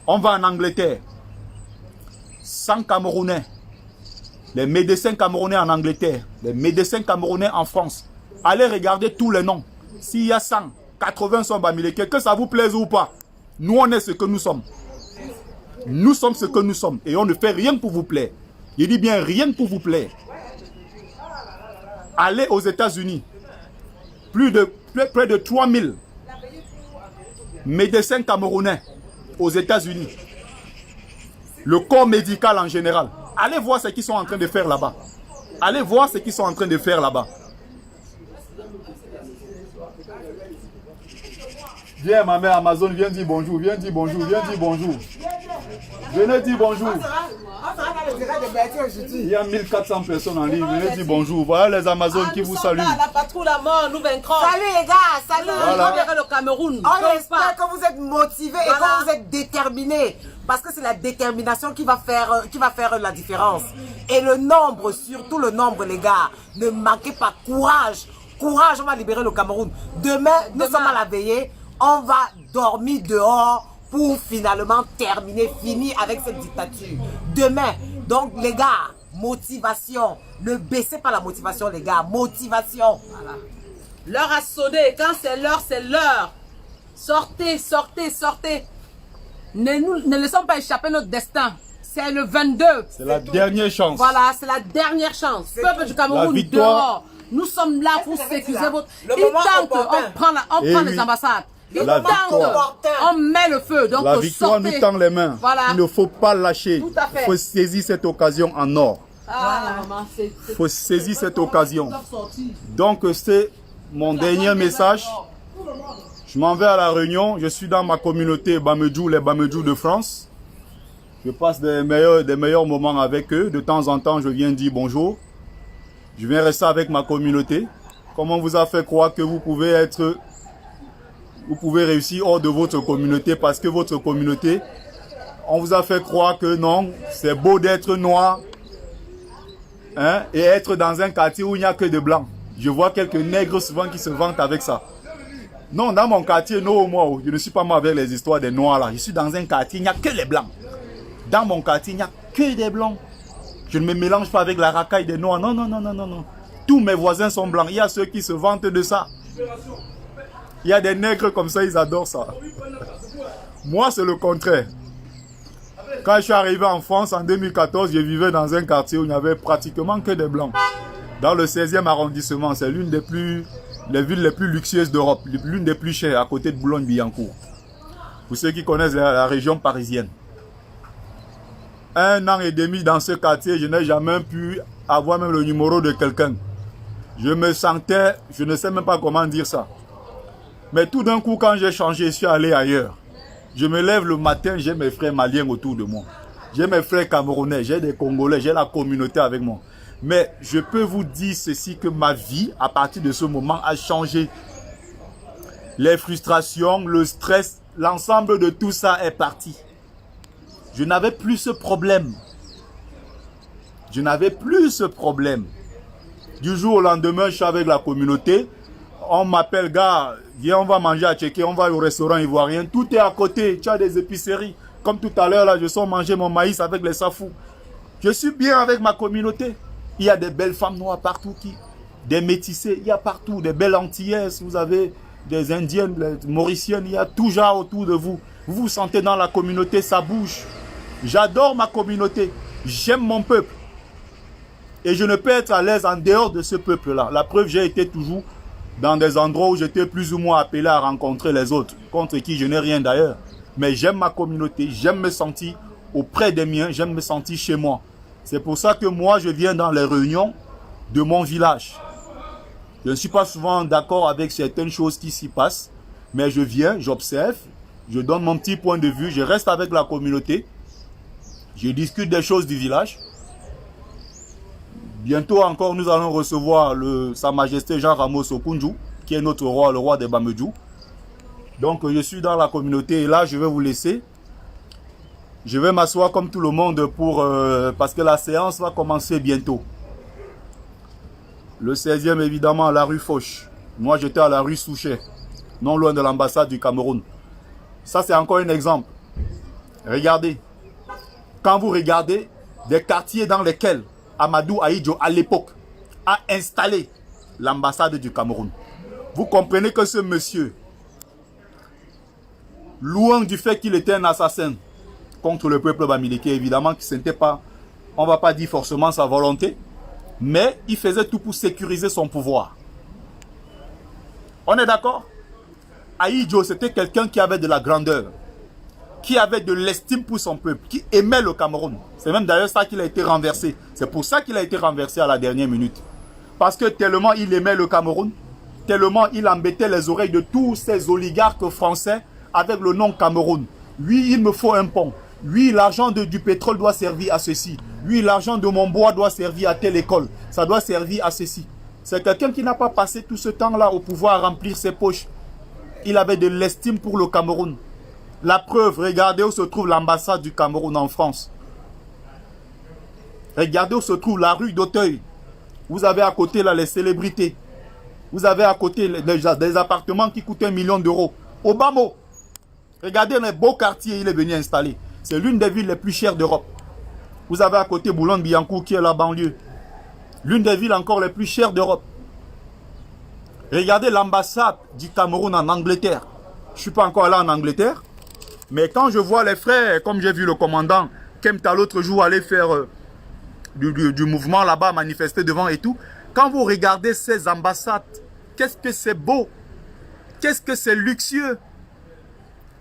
On va en Angleterre. 100 Camerounais. Les médecins camerounais en Angleterre. Les médecins camerounais en France. Allez regarder tous les noms. S'il y a 100, 80 sont Bamileke. Que ça vous plaise ou pas. Nous, on est ce que nous sommes. Nous sommes ce que nous sommes. Et on ne fait rien pour vous plaire. Je dis bien rien pour vous plaire. Allez aux États-Unis. Près de 3000 médecins camerounais aux États-Unis. Le corps médical en général. Allez voir ce qu'ils sont en train de faire là-bas. Allez voir ce qu'ils sont en train de faire là-bas. Viens, ma mère Amazon, viens dire bonjour, viens dire bonjour, viens dire bonjour. Venez dire bonjour. Il y a 1400 personnes en ligne, venez dire bonjour. Voilà les Amazones qui vous saluent. La patrouille, la mort, nous vaincrons. Salut les gars, salut. Voilà. Le Cameroun. On espère que vous êtes motivés et que vous êtes déterminés. Parce que c'est la détermination qui va faire la différence. Et le nombre, surtout le nombre les gars. Ne manquez pas courage. Courage, on va libérer le Cameroun. Demain, nous sommes à la veillée. On va dormir dehors pour finalement finir avec cette dictature. Demain, donc les gars, motivation. Ne baissez pas la motivation les gars, motivation. Voilà. L'heure a sonné, quand c'est l'heure, c'est l'heure. Sortez, sortez, sortez. Ne laissons pas échapper notre destin. C'est le 22. C'est la dernière chance. Voilà, c'est la dernière chance. Peuple du Cameroun, dehors. Nous sommes là pour sécuriser votre... Il tente, on prend les ambassades. Il tente, on met le feu. Donc la victoire sortez. nous tend les mains. Voilà. Il ne faut pas lâcher. Tout à fait. Il faut saisir cette occasion en or. Ah, maman, Il faut saisir cette occasion. Donc c'est mon dernier message. Je m'en vais à la Réunion. Je suis dans ma communauté Bamejou, les Bamejou de France. Je passe des meilleurs moments avec eux. De temps en temps, je viens dire bonjour. Je viens rester avec ma communauté. Comment on vous a fait croire que vous pouvez réussir hors de votre communauté parce que votre communauté, on vous a fait croire que non, c'est beau d'être noir, hein, et être dans un quartier où il n'y a que des blancs. Je vois quelques nègres souvent qui se vantent avec ça. Non, dans mon quartier, non, moi, je ne suis pas moi avec les histoires des noirs là. Je suis dans un quartier, il n'y a que les blancs. Dans mon quartier, il n'y a que des blancs. Je ne me mélange pas avec la racaille des noirs. Non, non, non, non, non, non. Tous mes voisins sont blancs. Il y a ceux qui se vantent de ça. Il y a des nègres comme ça, ils adorent ça. Moi, c'est le contraire. Quand je suis arrivé en France en 2014, je vivais dans un quartier où il n'y avait pratiquement que des blancs. Dans le 16e arrondissement, c'est l'une des villes les plus luxueuses d'Europe, l'une des plus chères, à côté de Boulogne-Billancourt. Pour ceux qui connaissent la région parisienne. 1 an et demi dans ce quartier, je n'ai jamais pu avoir même le numéro de quelqu'un. Je me sentais, je ne sais même pas comment dire ça. Mais tout d'un coup, quand j'ai changé, je suis allé ailleurs. Je me lève le matin, j'ai mes frères maliens autour de moi. J'ai mes frères camerounais, j'ai des Congolais, j'ai la communauté avec moi. Mais je peux vous dire ceci, que ma vie, à partir de ce moment, a changé. Les frustrations, le stress, l'ensemble de tout ça est parti. Je n'avais plus ce problème. Je n'avais plus ce problème. Du jour au lendemain, je suis avec la communauté. On m'appelle, gars, viens, on va manger à Tchéké, on va au restaurant ivoirien. Tout est à côté, tu as des épiceries. Comme tout à l'heure, là, je sors manger mon maïs avec les safous. Je suis bien avec ma communauté. Il y a des belles femmes noires partout, des métissés, il y a partout, des belles antillaises, vous avez des indiennes, des mauriciennes, il y a tout genre autour de vous. Vous vous sentez dans la communauté, ça bouge. J'adore ma communauté, j'aime mon peuple. Et je ne peux être à l'aise en dehors de ce peuple-là. La preuve, j'ai été toujours dans des endroits où j'étais plus ou moins appelé à rencontrer les autres, contre qui je n'ai rien d'ailleurs. Mais j'aime ma communauté, j'aime me sentir auprès des miens, j'aime me sentir chez moi. C'est pour ça que moi, je viens dans les réunions de mon village. Je ne suis pas souvent d'accord avec certaines choses qui s'y passent, mais je viens, j'observe, je donne mon petit point de vue, je reste avec la communauté, je discute des choses du village. Bientôt encore, nous allons recevoir Sa Majesté Jean Ramos Okunju, qui est notre roi, le roi des Bamejou. Donc, je suis dans la communauté et là, je vais vous laisser. Je vais m'asseoir comme tout le monde parce que la séance va commencer bientôt. Le 16e, évidemment, à la rue Foch. Moi, j'étais à la rue Souchet, non loin de l'ambassade du Cameroun. Ça, c'est encore un exemple. Regardez. Quand vous regardez des quartiers dans lesquels Amadou Ahidjo, à l'époque, a installé l'ambassade du Cameroun, vous comprenez que ce monsieur, loin du fait qu'il était un assassin contre le peuple bamileke, évidemment, que ce n'était pas, on ne va pas dire forcément sa volonté, mais il faisait tout pour sécuriser son pouvoir. On est d'accord? Ahidjo, c'était quelqu'un qui avait de la grandeur. qui avait de l'estime pour son peuple, qui aimait le Cameroun. C'est même d'ailleurs ça qu'il a été renversé. C'est pour ça qu'il a été renversé à la dernière minute. Parce que tellement il aimait le Cameroun, tellement il embêtait les oreilles de tous ces oligarques français avec le nom Cameroun. Oui, il me faut un pont. Oui, l'argent du pétrole doit servir à ceci. Oui, l'argent de mon bois doit servir à telle école. Ça doit servir à ceci. C'est quelqu'un qui n'a pas passé tout ce temps-là au pouvoir à remplir ses poches. Il avait de l'estime pour le Cameroun. La preuve, regardez où se trouve l'ambassade du Cameroun en France. Regardez où se trouve la rue d'Auteuil. Vous avez à côté là les célébrités. Vous avez à côté des appartements qui coûtent 1 million d'euros. Obama, regardez les beaux quartiers il est venu installer. C'est l'une des villes les plus chères d'Europe. Vous avez à côté Boulogne-Billancourt qui est la banlieue. L'une des villes encore les plus chères d'Europe. Regardez l'ambassade du Cameroun en Angleterre. Je ne suis pas encore allé en Angleterre. Mais quand je vois les frères, comme j'ai vu le commandant Kemta l'autre jour aller faire du mouvement là-bas, manifester devant et tout. Quand vous regardez ces ambassades, qu'est-ce que c'est beau. Qu'est-ce que c'est luxueux.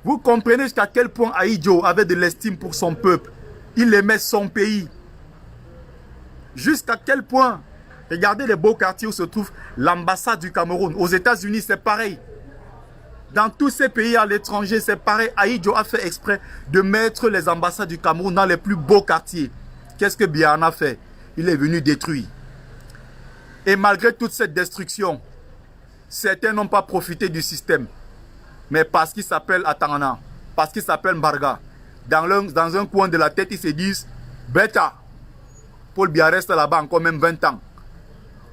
Vous comprenez jusqu'à quel point Ahidjo avait de l'estime pour son peuple. Il aimait son pays. Jusqu'à quel point. Regardez les beaux quartiers où se trouve l'ambassade du Cameroun. Aux États-Unis, c'est pareil. Dans tous ces pays à l'étranger, c'est pareil. Ahidjo a fait exprès de mettre les ambassades du Cameroun dans les plus beaux quartiers. Qu'est-ce que Biana a fait? Il est venu détruire. Et malgré toute cette destruction, certains n'ont pas profité du système. Mais parce qu'il s'appelle Atangana, parce qu'il s'appelle Mbarga, dans un coin de la tête, ils se disent, Beta, Paul Biya reste là-bas encore même 20 ans.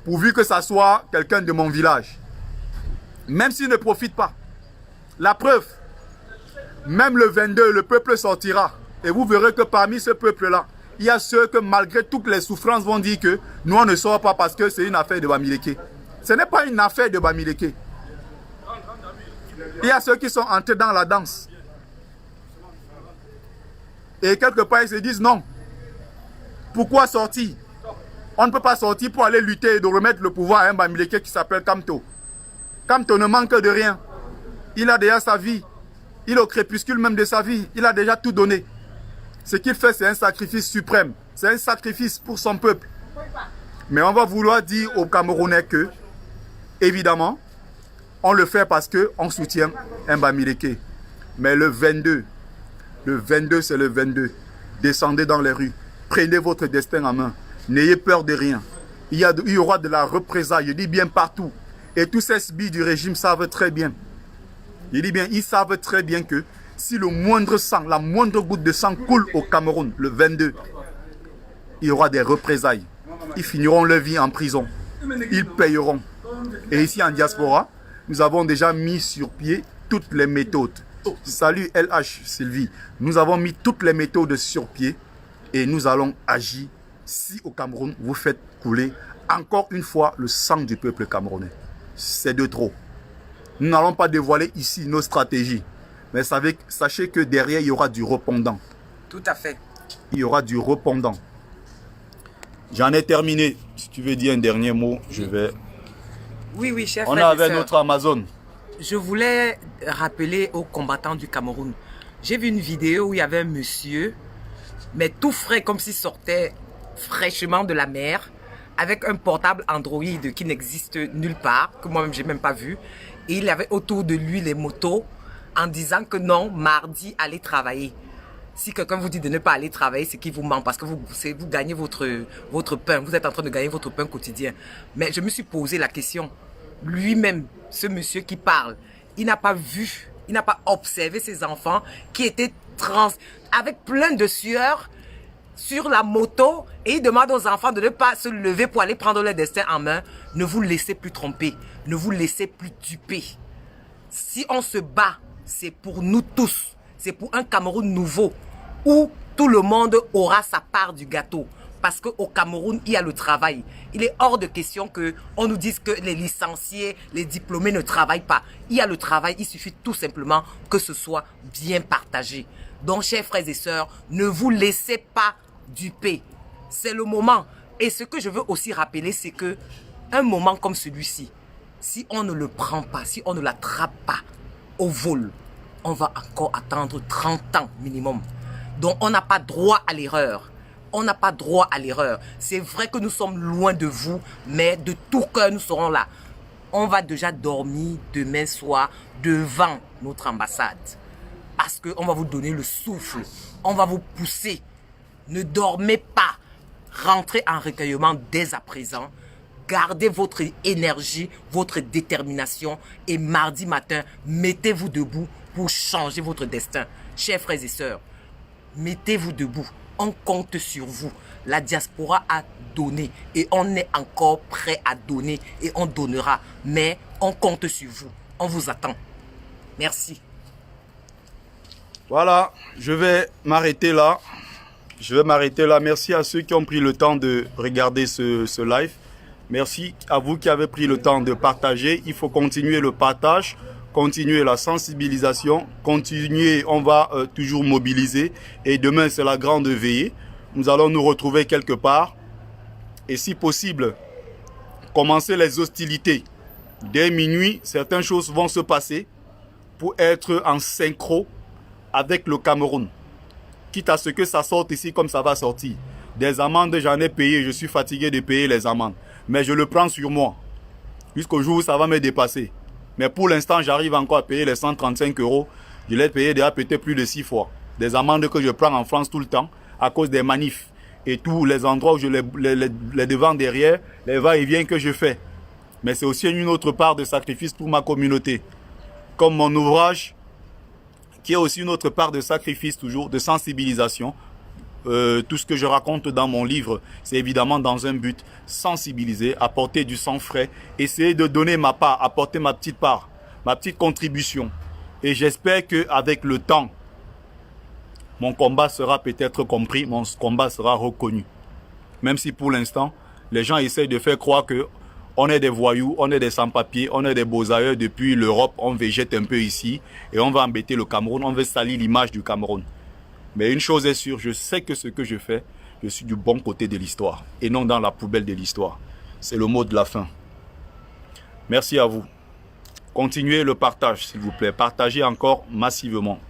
Pourvu que ça soit quelqu'un de mon village. Même s'il ne profite pas. La preuve, même le 22, le peuple sortira. Et vous verrez que parmi ce peuple-là, il y a ceux que malgré toutes les souffrances vont dire que nous on ne sort pas parce que c'est une affaire de Bamileke. Ce n'est pas une affaire de Bamileke. Il y a ceux qui sont entrés dans la danse. Et quelque part ils se disent non. Pourquoi sortir? On ne peut pas sortir pour aller lutter et de remettre le pouvoir à un Bamileke qui s'appelle Kamto. Kamto ne manque de rien. Il a déjà sa vie. Il est au crépuscule même de sa vie. Il a déjà tout donné. Ce qu'il fait, c'est un sacrifice suprême. C'est un sacrifice pour son peuple. Mais on va vouloir dire aux Camerounais que, évidemment, on le fait parce qu'on soutient un Bamileke. Mais le 22, c'est le 22. Descendez dans les rues. Prenez votre destin en main. N'ayez peur de rien. Il y aura de la représailles. Je dis bien partout. Et tous ces sbires du régime savent très bien. Je dis bien, ils savent très bien que si le moindre sang, la moindre goutte de sang coule au Cameroun, le 22, il y aura des représailles. Ils finiront leur vie en prison. Ils payeront. Et ici en diaspora, nous avons déjà mis sur pied toutes les méthodes. Salut LH Sylvie. Nous avons mis toutes les méthodes sur pied et nous allons agir si au Cameroun vous faites couler encore une fois le sang du peuple camerounais. C'est de trop. Nous n'allons pas dévoiler ici nos stratégies. Mais sachez que derrière, il y aura du répondant. Tout à fait. Il y aura du répondant. J'en ai terminé. Si tu veux dire un dernier mot, je vais... Oui, chef. On est avec notre Amazon. Je voulais rappeler aux combattants du Cameroun. J'ai vu une vidéo où il y avait un monsieur, mais tout frais, comme s'il sortait fraîchement de la mer, avec un portable Android qui n'existe nulle part, que moi-même, je n'ai même pas vu. Et il avait autour de lui les motos, en disant que non, mardi, allez travailler. Si quelqu'un vous dit de ne pas aller travailler, c'est qu'il vous ment parce que vous gagnez votre pain. Vous êtes en train de gagner votre pain quotidien. Mais je me suis posé la question. Lui-même, ce monsieur qui parle, il n'a pas vu, il n'a pas observé ses enfants qui étaient avec plein de sueur sur la moto et il demande aux enfants de ne pas se lever pour aller prendre leur destin en main. Ne vous laissez plus tromper. Ne vous laissez plus duper. Si on se bat, c'est pour nous tous. C'est pour un Cameroun nouveau où tout le monde aura sa part du gâteau. Parce qu'au Cameroun, il y a le travail. Il est hors de question qu'on nous dise que les licenciés, les diplômés ne travaillent pas. Il y a le travail, il suffit tout simplement que ce soit bien partagé. Donc, chers frères et sœurs, ne vous laissez pas duper. C'est le moment. Et ce que je veux aussi rappeler, c'est que un moment comme celui-ci, si on ne le prend pas, si on ne l'attrape pas au vol, on va encore attendre 30 ans minimum. Donc on n'a pas droit à l'erreur. On n'a pas droit à l'erreur. C'est vrai que nous sommes loin de vous, mais de tout cœur, nous serons là. On va déjà dormir demain soir devant notre ambassade. Parce qu'on va vous donner le souffle. On va vous pousser. Ne dormez pas. Rentrez en recueillement dès à présent. Gardez votre énergie, votre détermination. Et mardi matin, mettez-vous debout pour changer votre destin. Chers frères et sœurs, mettez-vous debout. On compte sur vous. La diaspora a donné et on est encore prêt à donner et on donnera. Mais on compte sur vous. On vous attend. Merci. Voilà, je vais m'arrêter là. Merci à ceux qui ont pris le temps de regarder ce live. Merci à vous qui avez pris le temps de partager. Il faut continuer le partage, continuer la sensibilisation, continuer, on va toujours mobiliser. Et demain, c'est la grande veillée. Nous allons nous retrouver quelque part. Et si possible, commencer les hostilités. Dès minuit, certaines choses vont se passer pour être en synchro avec le Cameroun. Quitte à ce que ça sorte ici comme ça va sortir. Des amendes, j'en ai payé. Je suis fatigué de payer les amendes. Mais je le prends sur moi. Jusqu'au jour où ça va me dépasser. Mais pour l'instant, j'arrive encore à payer les 135 €. Je l'ai payé déjà peut-être plus de 6 fois. Des amendes que je prends en France tout le temps à cause des manifs. Et tous les endroits où je les devant derrière, les va-et-vient que je fais. Mais c'est aussi une autre part de sacrifice pour ma communauté. Comme mon ouvrage, qui est aussi une autre part de sacrifice toujours, de sensibilisation. Tout ce que je raconte dans mon livre, c'est évidemment dans un but, sensibiliser, apporter du sang frais, essayer de donner ma part, apporter ma petite part, ma petite contribution. Et j'espère qu'avec le temps, mon combat sera peut-être compris, mon combat sera reconnu. Même si pour l'instant, les gens essayent de faire croire que on est des voyous, on est des sans-papiers, on est des beaux-ailleurs depuis l'Europe, on végète un peu ici et on va embêter le Cameroun, on veut salir l'image du Cameroun. Mais une chose est sûre, je sais que ce que je fais, je suis du bon côté de l'histoire et non dans la poubelle de l'histoire. C'est le mot de la fin. Merci à vous. Continuez le partage, s'il vous plaît. Partagez encore massivement.